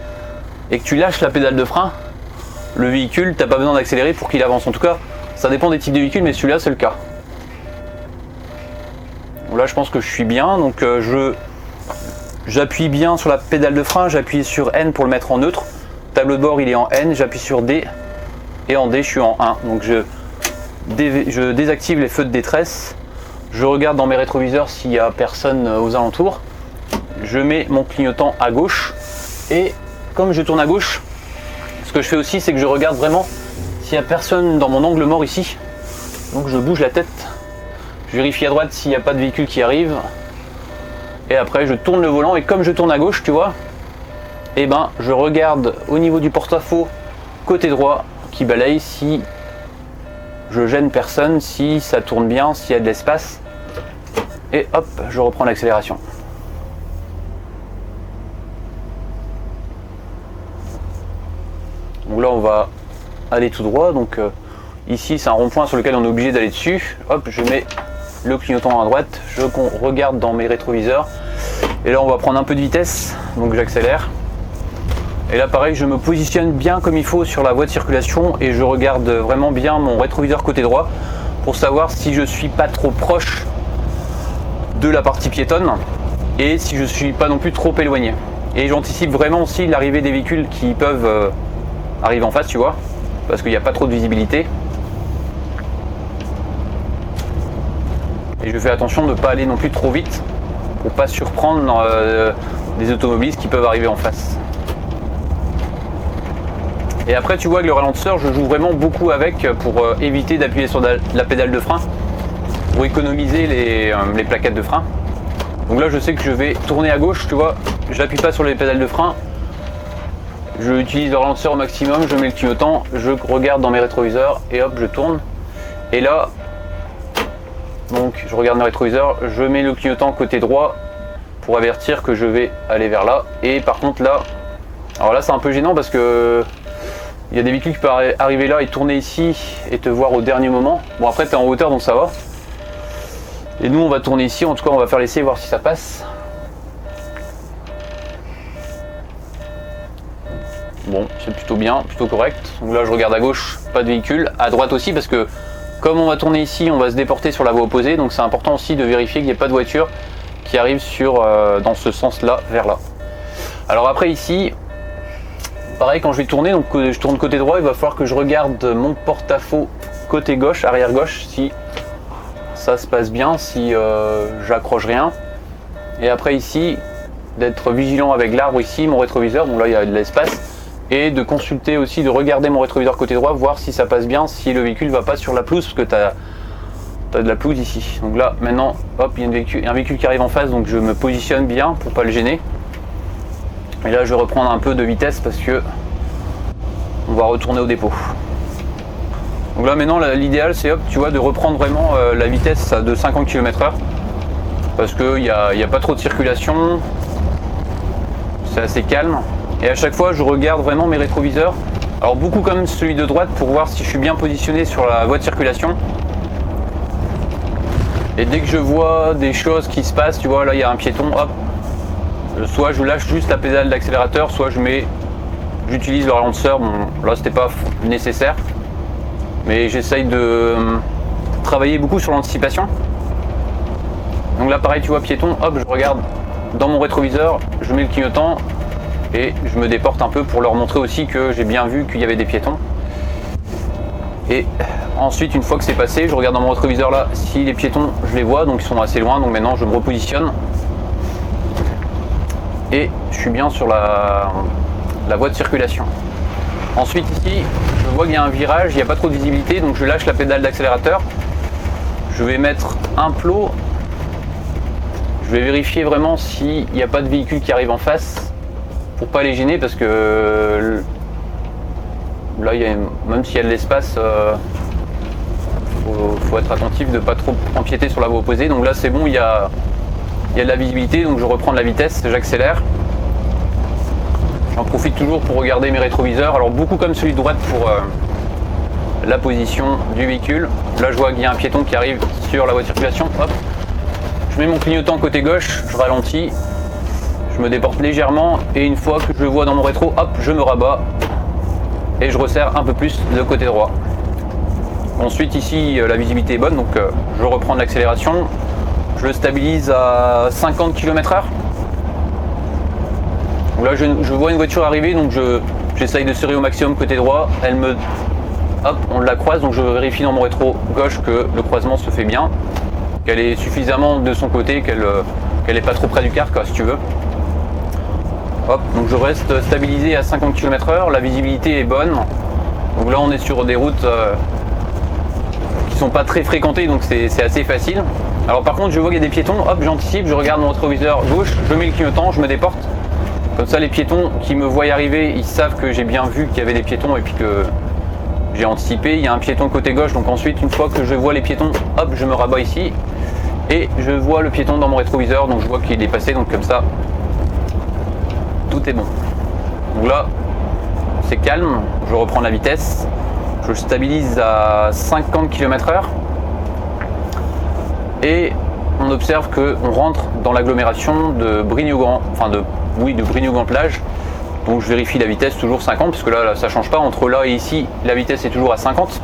et que tu lâches la pédale de frein, le véhicule, t'as pas besoin d'accélérer pour qu'il avance. En tout cas, ça dépend des types de véhicules, mais celui-là c'est le cas. Donc là je pense que je suis bien, donc j'appuie bien sur la pédale de frein, j'appuie sur N pour le mettre en neutre. Tableau de bord il est en N, j'appuie sur D, et en D je suis en 1. Donc je désactive les feux de détresse, je regarde dans mes rétroviseurs s'il n'y a personne aux alentours, je mets mon clignotant à gauche, et comme je tourne à gauche, ce que je fais aussi c'est que je regarde vraiment s'il n'y a personne dans mon angle mort ici. Donc je bouge la tête, je vérifie à droite s'il n'y a pas de véhicule qui arrive. Et après je tourne le volant, et comme je tourne à gauche, tu vois, et ben je regarde au niveau du porte-à-faux côté droit qui balaye si je gêne personne, si ça tourne bien, s'il y a de l'espace, et hop, je reprends l'accélération. Donc là on va aller tout droit, donc ici c'est un rond-point sur lequel on est obligé d'aller dessus. Hop, je mets le clignotant à droite, je regarde dans mes rétroviseurs, et là on va prendre un peu de vitesse, donc j'accélère. Et là pareil, je me positionne bien comme il faut sur la voie de circulation, et je regarde vraiment bien mon rétroviseur côté droit pour savoir si je suis pas trop proche de la partie piétonne et si je suis pas non plus trop éloigné. Et j'anticipe vraiment aussi l'arrivée des véhicules qui peuvent arriver en face, tu vois, parce qu'il n'y a pas trop de visibilité. Et je fais attention de ne pas aller non plus trop vite pour pas surprendre des automobilistes qui peuvent arriver en face. Et après tu vois que le ralentisseur, je joue vraiment beaucoup avec pour éviter d'appuyer sur la pédale de frein, pour économiser les plaquettes de frein. Donc là je sais que je vais tourner à gauche, tu vois, j'appuie pas sur les pédales de frein, je utilise le ralentisseur au maximum, je mets le clignotant, je regarde dans mes rétroviseurs et hop je tourne. Et là, donc je regarde mes rétroviseurs, je mets le clignotant côté droit pour avertir que je vais aller vers là. Et par contre là, alors là c'est un peu gênant parce que il y a des véhicules qui peuvent arriver là et tourner ici et te voir au dernier moment. Bon après tu es en hauteur donc ça va. Et nous on va tourner ici, en tout cas on va faire l'essai, voir si ça passe. Bon, c'est plutôt bien, plutôt correct. Donc là je regarde à gauche, pas de véhicule, à droite aussi, parce que comme on va tourner ici, on va se déporter sur la voie opposée, donc c'est important aussi de vérifier qu'il n'y ait pas de voiture qui arrive dans ce sens-là, vers là. Alors après ici, pareil, quand je vais tourner, donc je tourne côté droit, il va falloir que je regarde mon porte-à-faux côté gauche, arrière gauche, si ça se passe bien, si j'accroche rien. Et après ici, d'être vigilant avec l'arbre ici, mon rétroviseur, donc là il y a de l'espace, et de consulter aussi, de regarder mon rétroviseur côté droit, voir si ça passe bien, si le véhicule va pas sur la pelouse, parce que tu as de la pelouse ici. Donc là maintenant, hop, il y a un véhicule qui arrive en face, donc je me positionne bien pour pas le gêner. Et là je vais reprendre un peu de vitesse parce que on va retourner au dépôt. Donc là maintenant l'idéal c'est, hop, tu vois, de reprendre vraiment la vitesse de 50 km/h parce qu'il n'y a pas trop de circulation, c'est assez calme. Et à chaque fois je regarde vraiment mes rétroviseurs, alors beaucoup comme celui de droite, pour voir si je suis bien positionné sur la voie de circulation. Et dès que je vois des choses qui se passent, tu vois, là il y a un piéton, hop, soit je lâche juste la pédale d'accélérateur, soit j'utilise le ralentisseur. Bon, là c'était pas nécessaire, mais j'essaye de travailler beaucoup sur l'anticipation. Donc là pareil, tu vois, piéton, hop, je regarde dans mon rétroviseur, je mets le clignotant et je me déporte un peu pour leur montrer aussi que j'ai bien vu qu'il y avait des piétons. Et ensuite, une fois que c'est passé, je regarde dans mon rétroviseur là si les piétons, je les vois, donc ils sont assez loin, donc maintenant je me repositionne et je suis bien sur la voie de circulation. Ensuite ici, je vois qu'il y a un virage, il n'y a pas trop de visibilité, donc je lâche la pédale d'accélérateur. Je vais mettre un plot. Je vais vérifier vraiment s'il n'y a pas de véhicule qui arrive en face pour pas les gêner, parce que là, même s'il y a de l'espace, faut être attentif de ne pas trop empiéter sur la voie opposée. Donc là c'est bon, il y a de la visibilité, donc je reprends de la vitesse, j'accélère. J'en profite toujours pour regarder mes rétroviseurs, alors beaucoup comme celui de droite pour la position du véhicule. Là je vois qu'il y a un piéton qui arrive sur la voie de circulation, hop. Je mets mon clignotant côté gauche, je ralentis, je me déporte légèrement et une fois que je le vois dans mon rétro, hop, je me rabats et je resserre un peu plus de côté droit. Ensuite ici la visibilité est bonne, donc je reprends de l'accélération, je le stabilise à 50 km/h. Donc là je vois une voiture arriver, donc j'essaye de serrer au maximum côté droit, hop, on la croise, donc je vérifie dans mon rétro gauche que le croisement se fait bien, qu'elle est suffisamment de son côté, qu'elle n'est pas trop près du car, quoi, si tu veux. Hop, donc je reste stabilisé à 50 km/h, la visibilité est bonne. Donc là on est sur des routes qui sont pas très fréquentées, donc c'est assez facile. Alors par contre je vois qu'il y a des piétons, hop, j'anticipe, je regarde mon rétroviseur gauche, je mets le clignotant, je me déporte. Comme ça les piétons qui me voient arriver, ils savent que j'ai bien vu qu'il y avait des piétons et puis que j'ai anticipé. Il y a un piéton côté gauche, donc ensuite une fois que je vois les piétons, hop, je me rabats ici. Et je vois le piéton dans mon rétroviseur, donc je vois qu'il est passé, donc comme ça, tout est bon. Donc là, c'est calme, je reprends la vitesse, je stabilise à 50 km/h et on observe qu'on rentre dans l'agglomération de Brignogan, de Brignogan-Plage. Donc je vérifie la vitesse, toujours 50, parce que là ça change pas, entre là et ici, la vitesse est toujours à 50.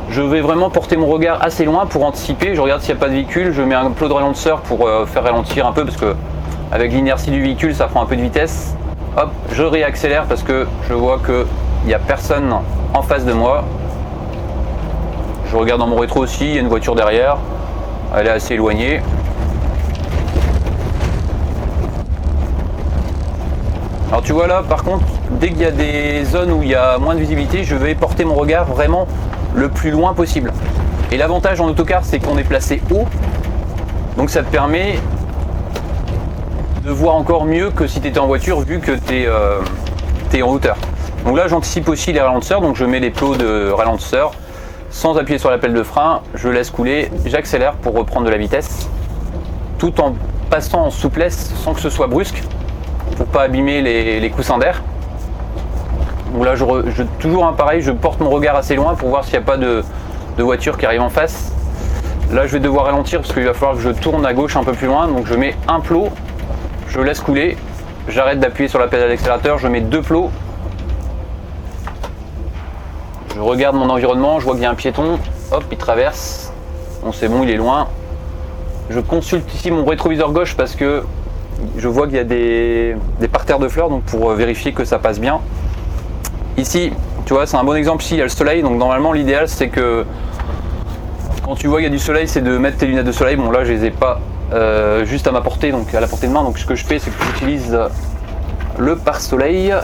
Je vais vraiment porter mon regard assez loin pour anticiper, je regarde s'il n'y a pas de véhicule, je mets un plot de ralentisseur pour faire ralentir un peu, parce que avec l'inertie du véhicule ça prend un peu de vitesse. Hop, je réaccélère parce que je vois qu'il n'y a personne en face de moi. Je regarde dans mon rétro aussi, il y a une voiture derrière, elle est assez éloignée. Alors tu vois là par contre, dès qu'il y a des zones où il y a moins de visibilité, je vais porter mon regard vraiment le plus loin possible. Et l'avantage en autocar, c'est qu'on est placé haut, donc ça te permet de voir encore mieux que si tu étais en voiture, vu que tu es en hauteur. Donc là j'anticipe aussi les ralentisseurs, donc je mets les plots de ralentisseur sans appuyer sur la pelle de frein, je laisse couler, j'accélère pour reprendre de la vitesse, tout en passant en souplesse sans que ce soit brusque, pour pas abîmer les coussins d'air. Donc là toujours pareil, je porte mon regard assez loin pour voir s'il n'y a pas de voiture qui arrive en face. Là je vais devoir ralentir parce qu'il va falloir que je tourne à gauche un peu plus loin, donc je mets un plot, je laisse couler, j'arrête d'appuyer sur la pédale d'accélérateur, je mets deux plots, je regarde mon environnement, je vois qu'il y a un piéton, hop, il traverse, bon c'est bon, il est loin. Je consulte ici mon rétroviseur gauche parce que je vois qu'il y a des parterres de fleurs, donc pour vérifier que ça passe bien. Ici, tu vois, c'est un bon exemple, ici il y a le soleil, donc normalement l'idéal c'est que quand tu vois qu'il y a du soleil, c'est de mettre tes lunettes de soleil. Bon là je les ai pas juste à ma portée, donc à la portée de main. Donc ce que je fais, c'est que j'utilise le pare-soleil.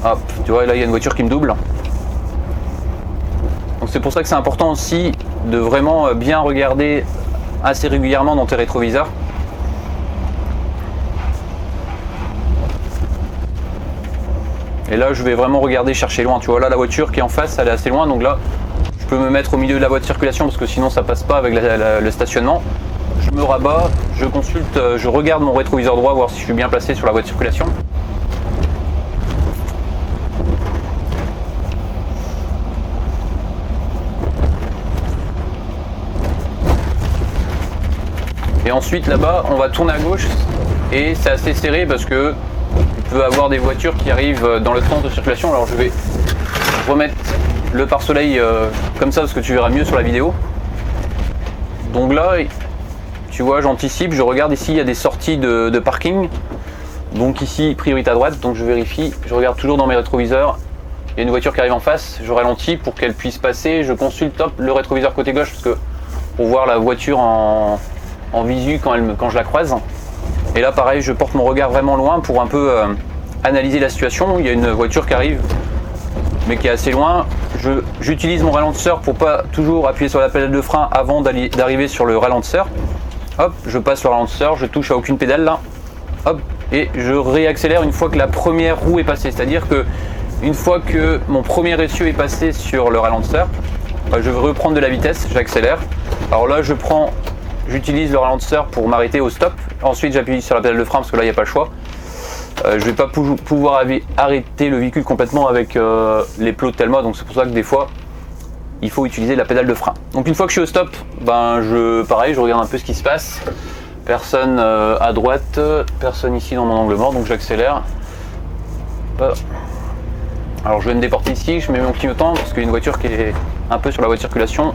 Hop, tu vois, là il y a une voiture qui me double. Donc c'est pour ça que c'est important aussi de vraiment bien regarder assez régulièrement dans tes rétroviseurs. Et là je vais vraiment regarder, chercher loin. Tu vois, là la voiture qui est en face, elle est assez loin, donc là je peux me mettre au milieu de la voie de circulation parce que sinon ça passe pas avec le stationnement. Je me rabats, je consulte, je regarde mon rétroviseur droit, voir si je suis bien placé sur la voie de circulation. Et ensuite là-bas on va tourner à gauche et c'est assez serré parce que il peut avoir des voitures qui arrivent dans le sens de circulation. Alors je vais remettre le pare-soleil comme ça parce que tu verras mieux sur la vidéo. Donc là tu vois, j'anticipe, je regarde ici, il y a des sorties de parking. Donc ici priorité à droite, donc je vérifie, je regarde toujours dans mes rétroviseurs. Il y a une voiture qui arrive en face, je ralentis pour qu'elle puisse passer, je consulte le rétroviseur côté gauche parce que pour voir la voiture en visu quand je la croise. Et là pareil, je porte mon regard vraiment loin pour un peu analyser la situation. Il y a une voiture qui arrive mais qui est assez loin. J'utilise mon ralentisseur pour pas toujours appuyer sur la pédale de frein avant d'arriver sur le ralentisseur. Hop, je passe le ralentisseur, je touche à aucune pédale là. Hop, et je réaccélère une fois que la première roue est passée. C'est-à-dire que une fois que mon premier essieu est passé sur le ralentisseur, je vais reprendre de la vitesse, j'accélère. Alors là j'utilise le ralentisseur pour m'arrêter au stop. Ensuite j'appuie sur la pédale de frein parce que là il n'y a pas le choix. Je ne vais pas pouvoir arrêter le véhicule complètement avec les plots de Telma, donc c'est pour ça que des fois il faut utiliser la pédale de frein. Donc une fois que je suis au stop, pareil, je regarde un peu ce qui se passe. Personne à droite, personne ici dans mon angle mort, donc j'accélère. Alors je vais me déporter ici, je mets mon clignotant parce qu'il y a une voiture qui est un peu sur la voie de circulation.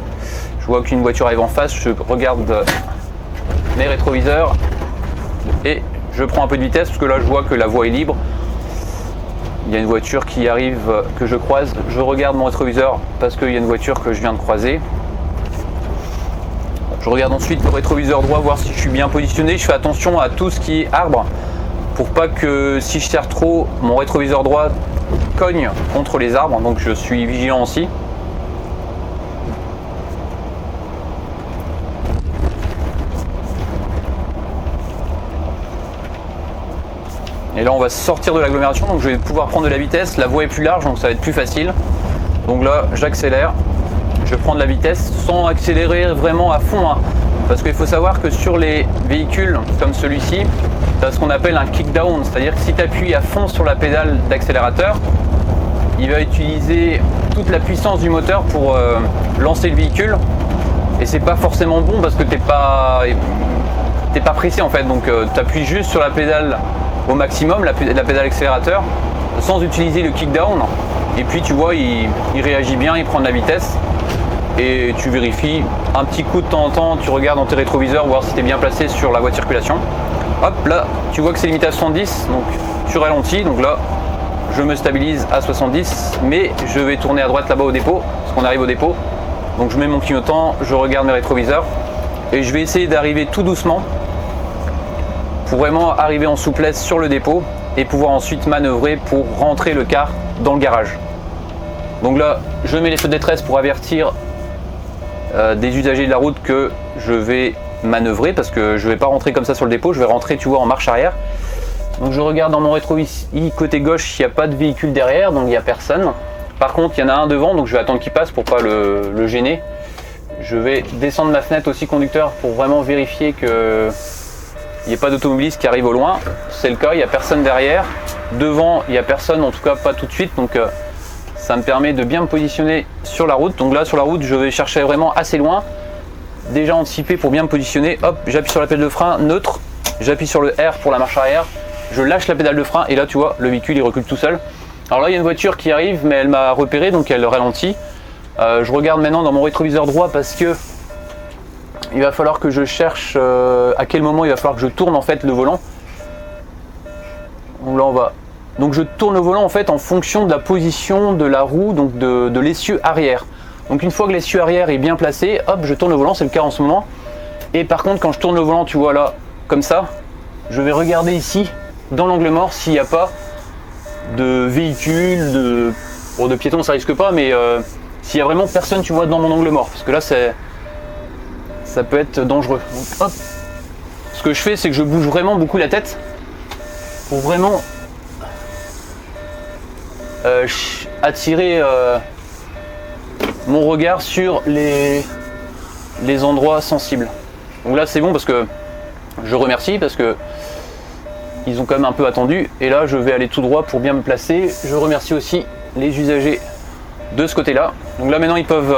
Je vois qu'une voiture arrive en face, je regarde mes rétroviseurs et je prends un peu de vitesse parce que là je vois que la voie est libre. Il y a une voiture qui arrive que je croise, je regarde mon rétroviseur parce qu'il y a une voiture que je viens de croiser. Je regarde ensuite le rétroviseur droit, voir si je suis bien positionné. Je fais attention à tout ce qui est arbre pour pas que si je serre trop, mon rétroviseur droit cogne contre les arbres. Donc je suis vigilant aussi. Et là on va sortir de l'agglomération, donc je vais pouvoir prendre de la vitesse, la voie est plus large donc ça va être plus facile. Donc là j'accélère, je prends de la vitesse sans accélérer vraiment à fond, hein. Parce qu'il faut savoir que sur les véhicules comme celui-ci, tu as ce qu'on appelle un kick down, c'est-à-dire que si tu appuies à fond sur la pédale d'accélérateur, il va utiliser toute la puissance du moteur pour lancer le véhicule. Et c'est pas forcément bon parce que t'es pas pressé en fait, donc tu appuies juste sur la pédale au maximum, la pédale accélérateur, sans utiliser le kick down. Et puis tu vois, il réagit bien, il prend de la vitesse. Et tu vérifies un petit coup de temps en temps, tu regardes dans tes rétroviseurs, voir si tu es bien placé sur la voie de circulation. Hop, là, tu vois que c'est limité à 70, donc tu ralentis. Donc là, je me stabilise à 70, mais je vais tourner à droite là-bas au dépôt, parce qu'on arrive au dépôt. Donc je mets mon clignotant, je regarde mes rétroviseurs, et je vais essayer d'arriver tout doucement pour vraiment arriver en souplesse sur le dépôt et pouvoir ensuite manœuvrer pour rentrer le car dans le garage. Donc là, je mets les feux de détresse pour avertir des usagers de la route que je vais manœuvrer parce que je ne vais pas rentrer comme ça sur le dépôt, je vais rentrer, tu vois, en marche arrière. Donc je regarde dans mon rétroviseur côté gauche, il n'y a pas de véhicule derrière, donc il n'y a personne. Par contre, il y en a un devant, donc je vais attendre qu'il passe pour pas le gêner. Je vais descendre ma fenêtre aussi conducteur pour vraiment vérifier que il n'y a pas d'automobiliste qui arrive au loin. C'est le cas, il n'y a personne derrière. Devant, il n'y a personne, en tout cas pas tout de suite. Donc ça me permet de bien me positionner sur la route. Donc là, sur la route, je vais chercher vraiment assez loin. Déjà anticipé pour bien me positionner. Hop, j'appuie sur la pédale de frein, neutre. J'appuie sur le R pour la marche arrière. Je lâche la pédale de frein et là, tu vois, le véhicule, il recule tout seul. Alors là, il y a une voiture qui arrive, mais elle m'a repéré, donc elle ralentit. Je regarde maintenant dans mon rétroviseur droit parce que il va falloir que je cherche à quel moment il va falloir que je tourne en fait le volant. Donc là on va. Donc je tourne le volant en fait en fonction de la position de la roue, donc de l'essieu arrière. Donc une fois que l'essieu arrière est bien placé, hop, je tourne le volant, c'est le cas en ce moment. Et par contre, quand je tourne le volant, tu vois là, comme ça, je vais regarder ici, dans l'angle mort, s'il n'y a pas de véhicule, de piétons, ça risque pas, mais s'il y a vraiment personne, tu vois, dans mon angle mort. Parce que là, ça peut être dangereux. Donc, hop. Ce que je fais, c'est que je bouge vraiment beaucoup la tête pour vraiment attirer mon regard sur les endroits sensibles. Donc là c'est bon parce que je remercie parce que ils ont quand même un peu attendu et là je vais aller tout droit pour bien me placer. Je remercie aussi les usagers de ce côté là. Donc là maintenant ils peuvent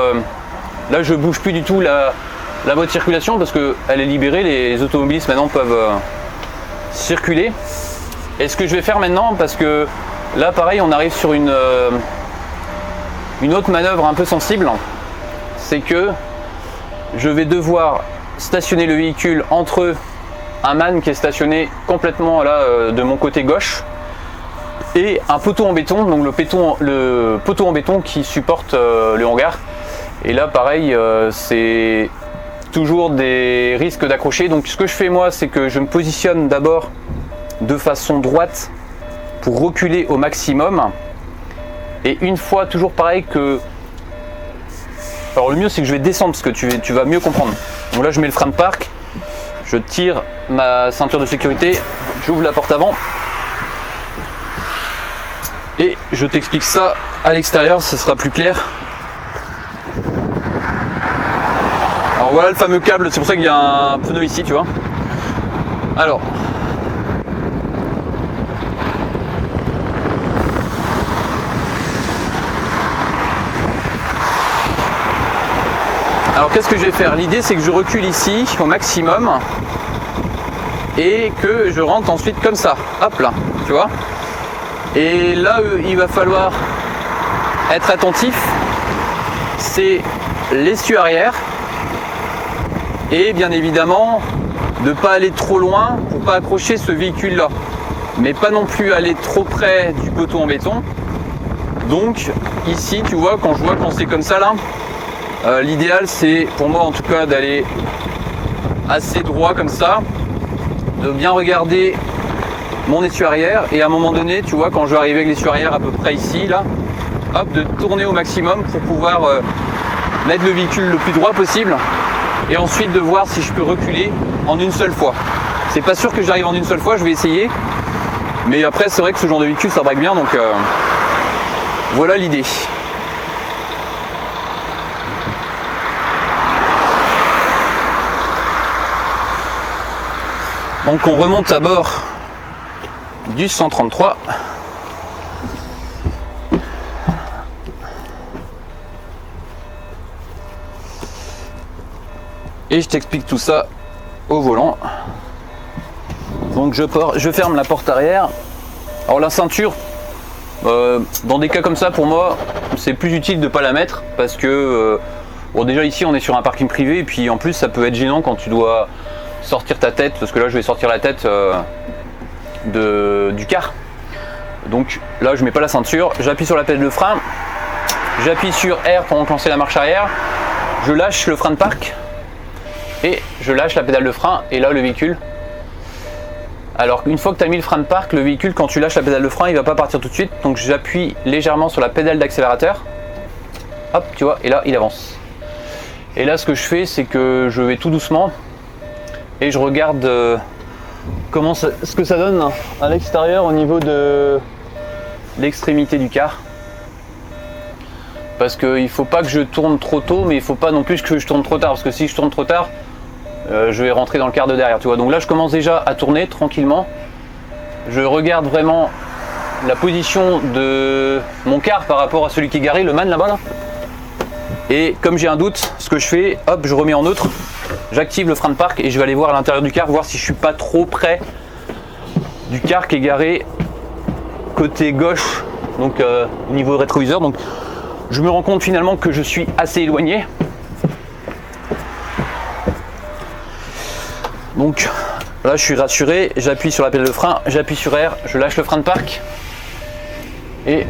là je bouge plus du tout la voie de circulation parce que elle est libérée, les automobilistes maintenant peuvent circuler. Et ce que je vais faire maintenant, parce que là pareil on arrive sur une autre manœuvre un peu sensible, c'est que je vais devoir stationner le véhicule entre un man qui est stationné complètement là de mon côté gauche et un poteau en béton, donc le poteau en béton qui supporte le hangar. Et là pareil c'est toujours des risques d'accrocher. Donc ce que je fais moi, c'est que je me positionne d'abord de façon droite pour reculer au maximum. Et une fois, toujours pareil que... Alors le mieux c'est que je vais descendre parce que tu vas mieux comprendre. Donc là je mets le frein de parc, je tire ma ceinture de sécurité, j'ouvre la porte avant et je t'explique ça à l'extérieur, ce sera plus clair. Alors voilà le fameux câble, c'est pour ça qu'il y a un pneu ici, tu vois. Alors... Alors qu'est-ce que je vais faire? L'idée c'est que je recule ici au maximum et que je rentre ensuite comme ça, hop là, tu vois. Et là il va falloir être attentif, c'est l'essieu arrière et bien évidemment de ne pas aller trop loin pour pas accrocher ce véhicule là, mais pas non plus aller trop près du poteau en béton. Donc ici tu vois, quand c'est comme ça là, l'idéal c'est pour moi en tout cas d'aller assez droit comme ça, de bien regarder mon essieu arrière et à un moment donné tu vois quand je vais arriver avec l'essieu arrière à peu près ici là, hop, de tourner au maximum pour pouvoir mettre le véhicule le plus droit possible et ensuite de voir si je peux reculer en une seule fois. C'est pas sûr que j'arrive en une seule fois, je vais essayer, mais après c'est vrai que ce genre de véhicule ça braque bien, donc voilà l'idée. Donc on remonte à bord du 133. Et je t'explique tout ça au volant. Donc je ferme la porte arrière. Alors la ceinture, dans des cas comme ça pour moi, c'est plus utile de ne pas la mettre parce que bon déjà ici on est sur un parking privé et puis en plus ça peut être gênant quand tu dois sortir ta tête, parce que là je vais sortir la tête du car. Donc là je mets pas la ceinture, j'appuie sur la pédale de frein, j'appuie sur R pour enclencher la marche arrière, je lâche le frein de parc et je lâche la pédale de frein et là le véhicule. Alors une fois que tu as mis le frein de parc, le véhicule quand tu lâches la pédale de frein il va pas partir tout de suite, donc j'appuie légèrement sur la pédale d'accélérateur, hop tu vois, et là il avance. Et là ce que je fais c'est que je vais tout doucement et je regarde ce que ça donne à l'extérieur au niveau de l'extrémité du car. Parce qu'il ne faut pas que je tourne trop tôt, mais il ne faut pas non plus que je tourne trop tard. Parce que si je tourne trop tard, je vais rentrer dans le car de derrière. Tu vois. Donc là, je commence déjà à tourner tranquillement. Je regarde vraiment la position de mon car par rapport à celui qui est garé, le man là-bas. Là. Et comme j'ai un doute, ce que je fais, hop, je remets en neutre. J'active le frein de parc et je vais aller voir à l'intérieur du car, voir si je suis pas trop près du car qui est garé côté gauche, donc au niveau rétroviseur. Donc je me rends compte finalement que je suis assez éloigné. Donc là je suis rassuré, j'appuie sur la pédale de frein, j'appuie sur R, je lâche le frein de parc et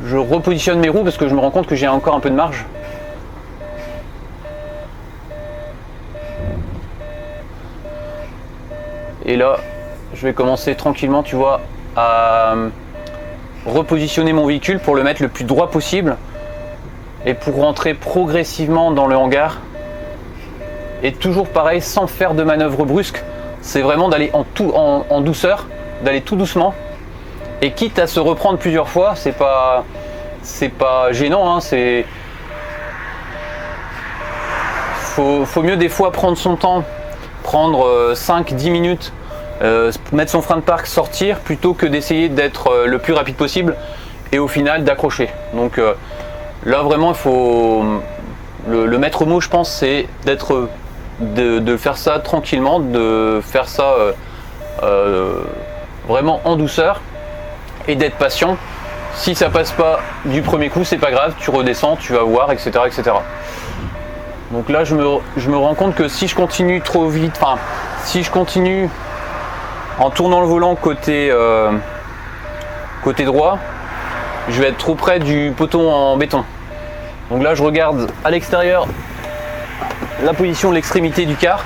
je repositionne mes roues parce que je me rends compte que j'ai encore un peu de marge. Et là, je vais commencer tranquillement, tu vois, à repositionner mon véhicule pour le mettre le plus droit possible et pour rentrer progressivement dans le hangar. Et toujours pareil, sans faire de manœuvre brusque. C'est vraiment d'aller en douceur, d'aller tout doucement. Et quitte à se reprendre plusieurs fois, c'est pas gênant, hein, faut mieux des fois prendre son temps, prendre 5-10 minutes, mettre son frein de parc, sortir, plutôt que d'essayer d'être le plus rapide possible et au final d'accrocher. Donc là vraiment il faut le maître mot, je pense, c'est de faire ça tranquillement, de faire ça vraiment en douceur et d'être patient. Si ça passe pas du premier coup, c'est pas grave, tu redescends, tu vas voir, etc., etc. Donc là je me rends compte que si je continue trop vite, enfin si je continue en tournant le volant côté droit, je vais être trop près du poteau en béton. Donc là je regarde à l'extérieur la position de l'extrémité du car.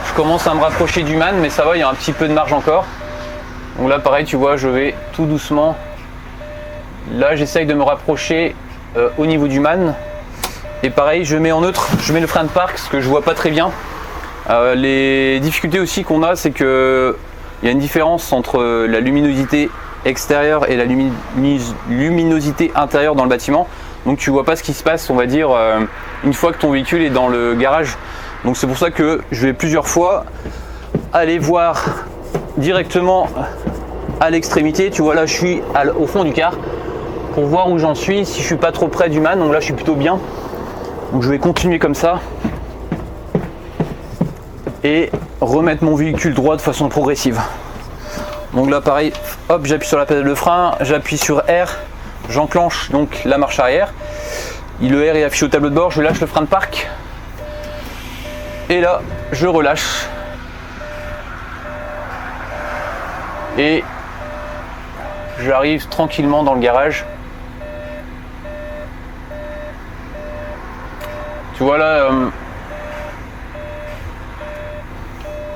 Je commence à me rapprocher du man, mais ça va, il y a un petit peu de marge encore. Donc là pareil, tu vois, je vais tout doucement. Là j'essaye de me rapprocher au niveau du man. Et pareil, je mets en neutre, je mets le frein de parc, ce que je vois pas très bien. Les difficultés aussi qu'on a, c'est que il y a une différence entre la luminosité extérieure et la luminosité intérieure dans le bâtiment. Donc tu vois pas ce qui se passe, on va dire, une fois que ton véhicule est dans le garage. Donc c'est pour ça que je vais plusieurs fois aller voir directement à l'extrémité. Tu vois, là je suis au fond du car pour voir où j'en suis, si je suis pas trop près du man. Donc là je suis plutôt bien. Donc je vais continuer comme ça et remettre mon véhicule droit de façon progressive. Donc là pareil, hop, j'appuie sur la pédale de frein, j'appuie sur R, j'enclenche donc la marche arrière. Le R est affiché au tableau de bord, je lâche le frein de parc et là je relâche et j'arrive tranquillement dans le garage. Tu vois là,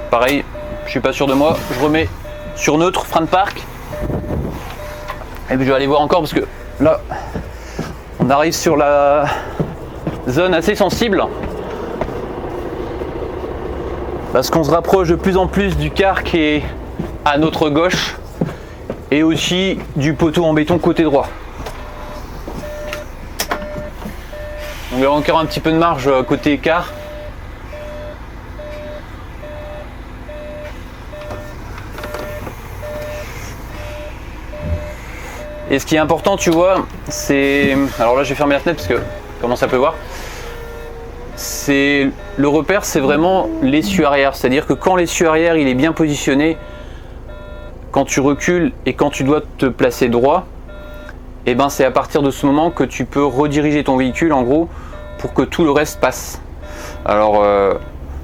pareil, je suis pas sûr de moi, je remets sur neutre, frein de parc. Et puis je vais aller voir encore parce que là, on arrive sur la zone assez sensible. Parce qu'on se rapproche de plus en plus du car qui est à notre gauche et aussi du poteau en béton côté droit. Donc il y a encore un petit peu de marge côté car. Et ce qui est important, tu vois, c'est... Alors là, je vais fermer la fenêtre parce que commence à pleuvoir. C'est le repère, c'est vraiment l'essieu arrière. C'est-à-dire que quand l'essieu arrière il est bien positionné, quand tu recules et quand tu dois te placer droit, et ben c'est à partir de ce moment que tu peux rediriger ton véhicule en gros pour que tout le reste passe. Alors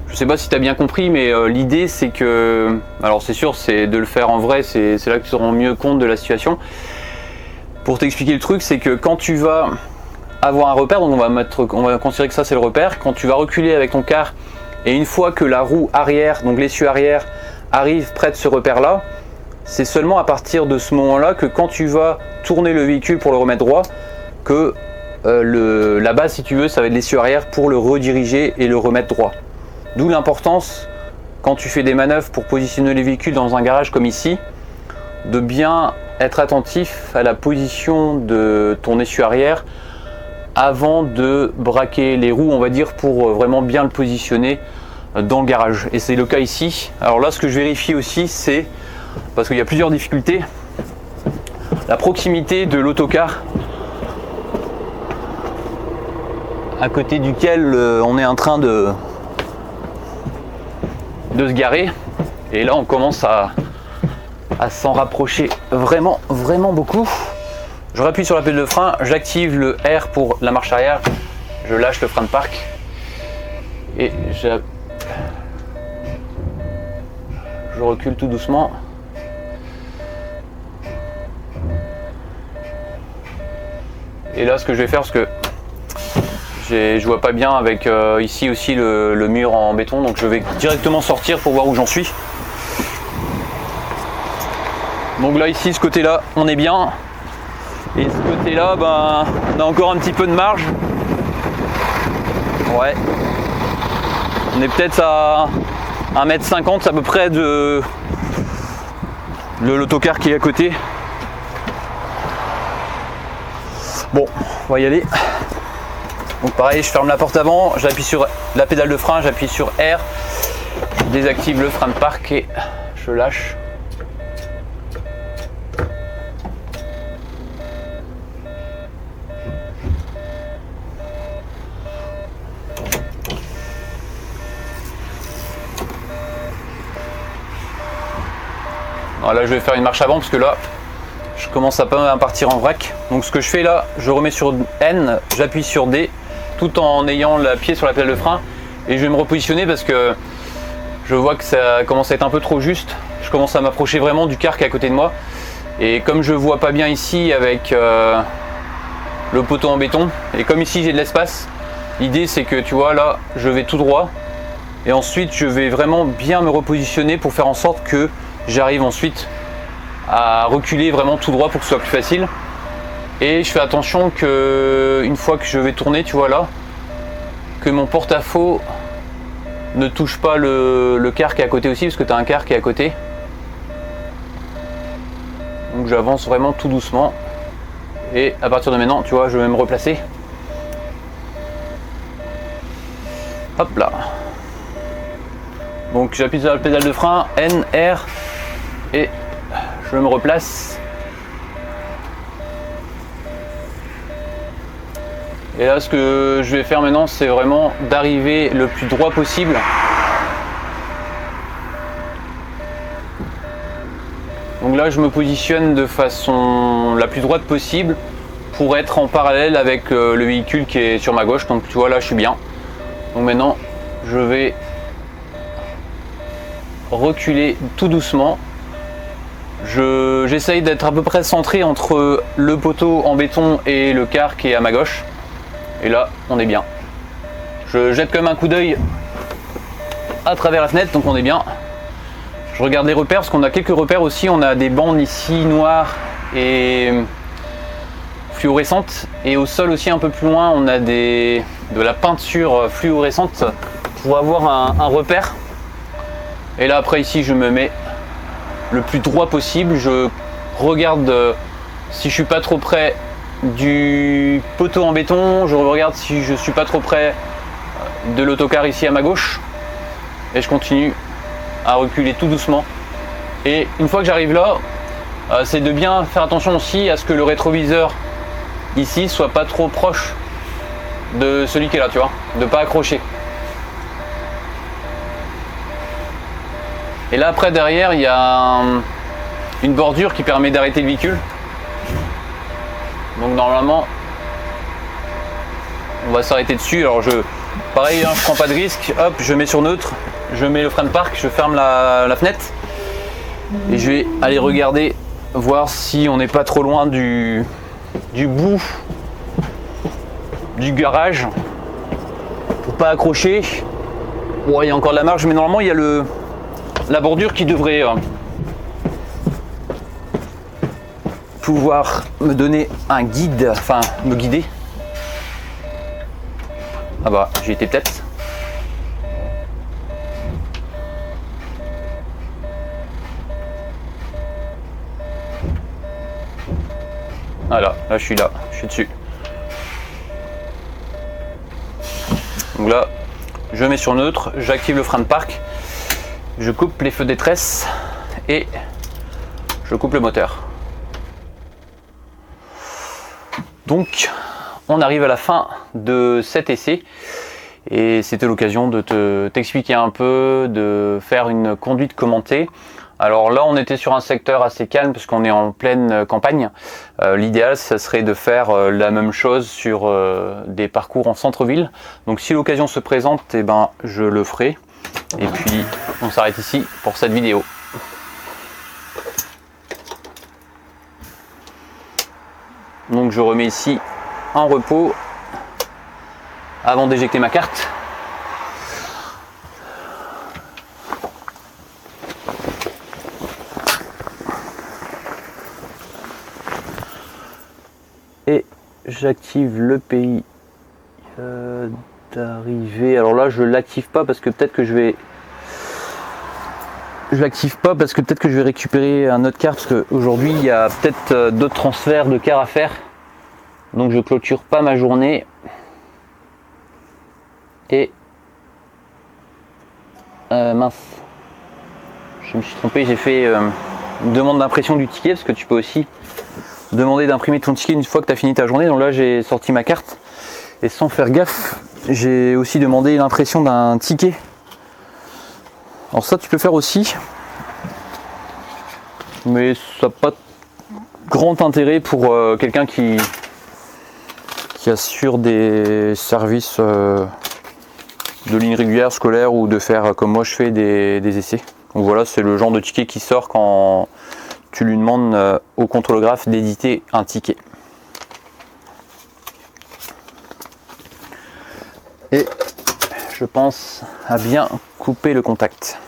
je sais pas si tu as bien compris, mais l'idée c'est que, alors c'est sûr, c'est de le faire en vrai, c'est là que tu te rends mieux compte de la situation. Pour t'expliquer le truc, c'est que quand tu vas avoir un repère, donc on va considérer que ça c'est le repère, quand tu vas reculer avec ton car et une fois que la roue arrière, donc l'essieu arrière arrive près de ce repère là, c'est seulement à partir de ce moment là que quand tu vas tourner le véhicule pour le remettre droit, que la base, si tu veux, ça va être l'essieu arrière pour le rediriger et le remettre droit. D'où l'importance, quand tu fais des manœuvres pour positionner les véhicules dans un garage comme ici, de bien être attentif à la position de ton essieu arrière avant de braquer les roues, on va dire, pour vraiment bien le positionner dans le garage. Et c'est le cas ici. Alors là, ce que je vérifie aussi, c'est, parce qu'il y a plusieurs difficultés, la proximité de l'autocar à côté duquel on est en train de se garer. Et là, on commence à s'en rapprocher vraiment beaucoup. Je rappuie sur la pédale de frein, j'active le R pour la marche arrière, je lâche le frein de parc et je recule tout doucement. Et là, ce que je vais faire, parce que je vois pas bien avec ici aussi le mur en béton, donc je vais directement sortir pour voir où j'en suis. Donc là ici, ce côté-là, on est bien. Et ce côté-là, ben, on a encore un petit peu de marge. Ouais. On est peut-être à 1,50 m à peu près de l'autocar qui est à côté. Bon, on va y aller. Donc pareil, je ferme la porte avant, j'appuie sur la pédale de frein, j'appuie sur R, je désactive le frein de parc et je lâche. Voilà, je vais faire une marche avant parce que là, je commence à pas partir en vrac. Donc ce que je fais là, je remets sur N, j'appuie sur D, tout en ayant le pied sur la pédale de frein. Et je vais me repositionner parce que je vois que ça commence à être un peu trop juste. Je commence à m'approcher vraiment du car qui est à côté de moi. Et comme je vois pas bien ici avec le poteau en béton, et comme ici j'ai de l'espace, l'idée c'est que tu vois là, je vais tout droit. Et ensuite je vais vraiment bien me repositionner pour faire en sorte que j'arrive ensuite à reculer vraiment tout droit pour que ce soit plus facile. Et je fais attention que une fois que je vais tourner, tu vois là, que mon porte-à-faux ne touche pas le car qui est à côté aussi, parce que tu as un car qui est à côté. Donc j'avance vraiment tout doucement. Et à partir de maintenant, tu vois, je vais me replacer. Hop là. Donc j'appuie sur la pédale de frein, N, R, et je me replace. Et là, ce que je vais faire maintenant, c'est vraiment d'arriver le plus droit possible. Donc là, je me positionne de façon la plus droite possible pour être en parallèle avec le véhicule qui est sur ma gauche. Donc tu vois, là, je suis bien. Donc maintenant, je vais reculer tout doucement. J'essaye d'être à peu près centré entre le poteau en béton et le car qui est à ma gauche. Et là, on est bien. Je jette quand même un coup d'œil à travers la fenêtre, donc on est bien. Je regarde les repères, parce qu'on a quelques repères aussi. On a des bandes ici noires et fluorescentes. Et au sol aussi, un peu plus loin, on a de la peinture fluorescente pour avoir un repère. Et là, après, ici, je me mets le plus droit possible. Je regarde si je suis pas trop près du poteau en béton, je regarde si je suis pas trop près de l'autocar ici à ma gauche, et je continue à reculer tout doucement. Et une fois que j'arrive là, c'est de bien faire attention aussi à ce que le rétroviseur ici soit pas trop proche de celui qui est là, tu vois, de pas accrocher. Et là après, derrière, il y a une bordure qui permet d'arrêter le véhicule. Donc normalement, on va s'arrêter dessus. Alors pareil, hein, je prends pas de risque. Hop, je mets sur neutre, je mets le frein de parc, je ferme la fenêtre et je vais aller regarder, voir si on n'est pas trop loin du bout du garage pour pas accrocher. Bon, il y a encore de la marge, mais normalement il y a la bordure qui devrait pouvoir me donner un guide, enfin me guider. Ah bah j'y étais peut-être. Voilà, là je suis dessus. Donc là, je mets sur neutre, j'active le frein de parc, je coupe les feux de détresse et je coupe le moteur. Donc, on arrive à la fin de cet essai et c'était l'occasion de t'expliquer un peu, de faire une conduite commentée. Alors là, on était sur un secteur assez calme parce qu'on est en pleine campagne. L'idéal, ça serait de faire la même chose sur des parcours en centre-ville. Donc si l'occasion se présente, eh ben, je le ferai. Et puis, on s'arrête ici pour cette vidéo. Donc je remets ici en repos avant d'éjecter ma carte. j'active le pays d'arrivée. Alors là, je l'active pas parce que peut-être que je vais. Je l'active pas parce que peut-être que je vais récupérer un autre car parce qu'aujourd'hui il y a peut-être d'autres transferts de car à faire. Donc je clôture pas ma journée. Et mince. Je me suis trompé, j'ai fait une demande d'impression du ticket parce que tu peux aussi demander d'imprimer ton ticket une fois que tu as fini ta journée. Donc là j'ai sorti ma carte et sans faire gaffe, j'ai aussi demandé l'impression d'un ticket. Alors ça tu peux faire aussi, mais ça n'a pas grand intérêt pour quelqu'un qui assure des services de ligne régulière scolaire ou de faire comme moi je fais des essais. Donc voilà, c'est le genre de ticket qui sort quand tu lui demandes au contrôlographe d'éditer un ticket. Et je pense à bien couper le contact.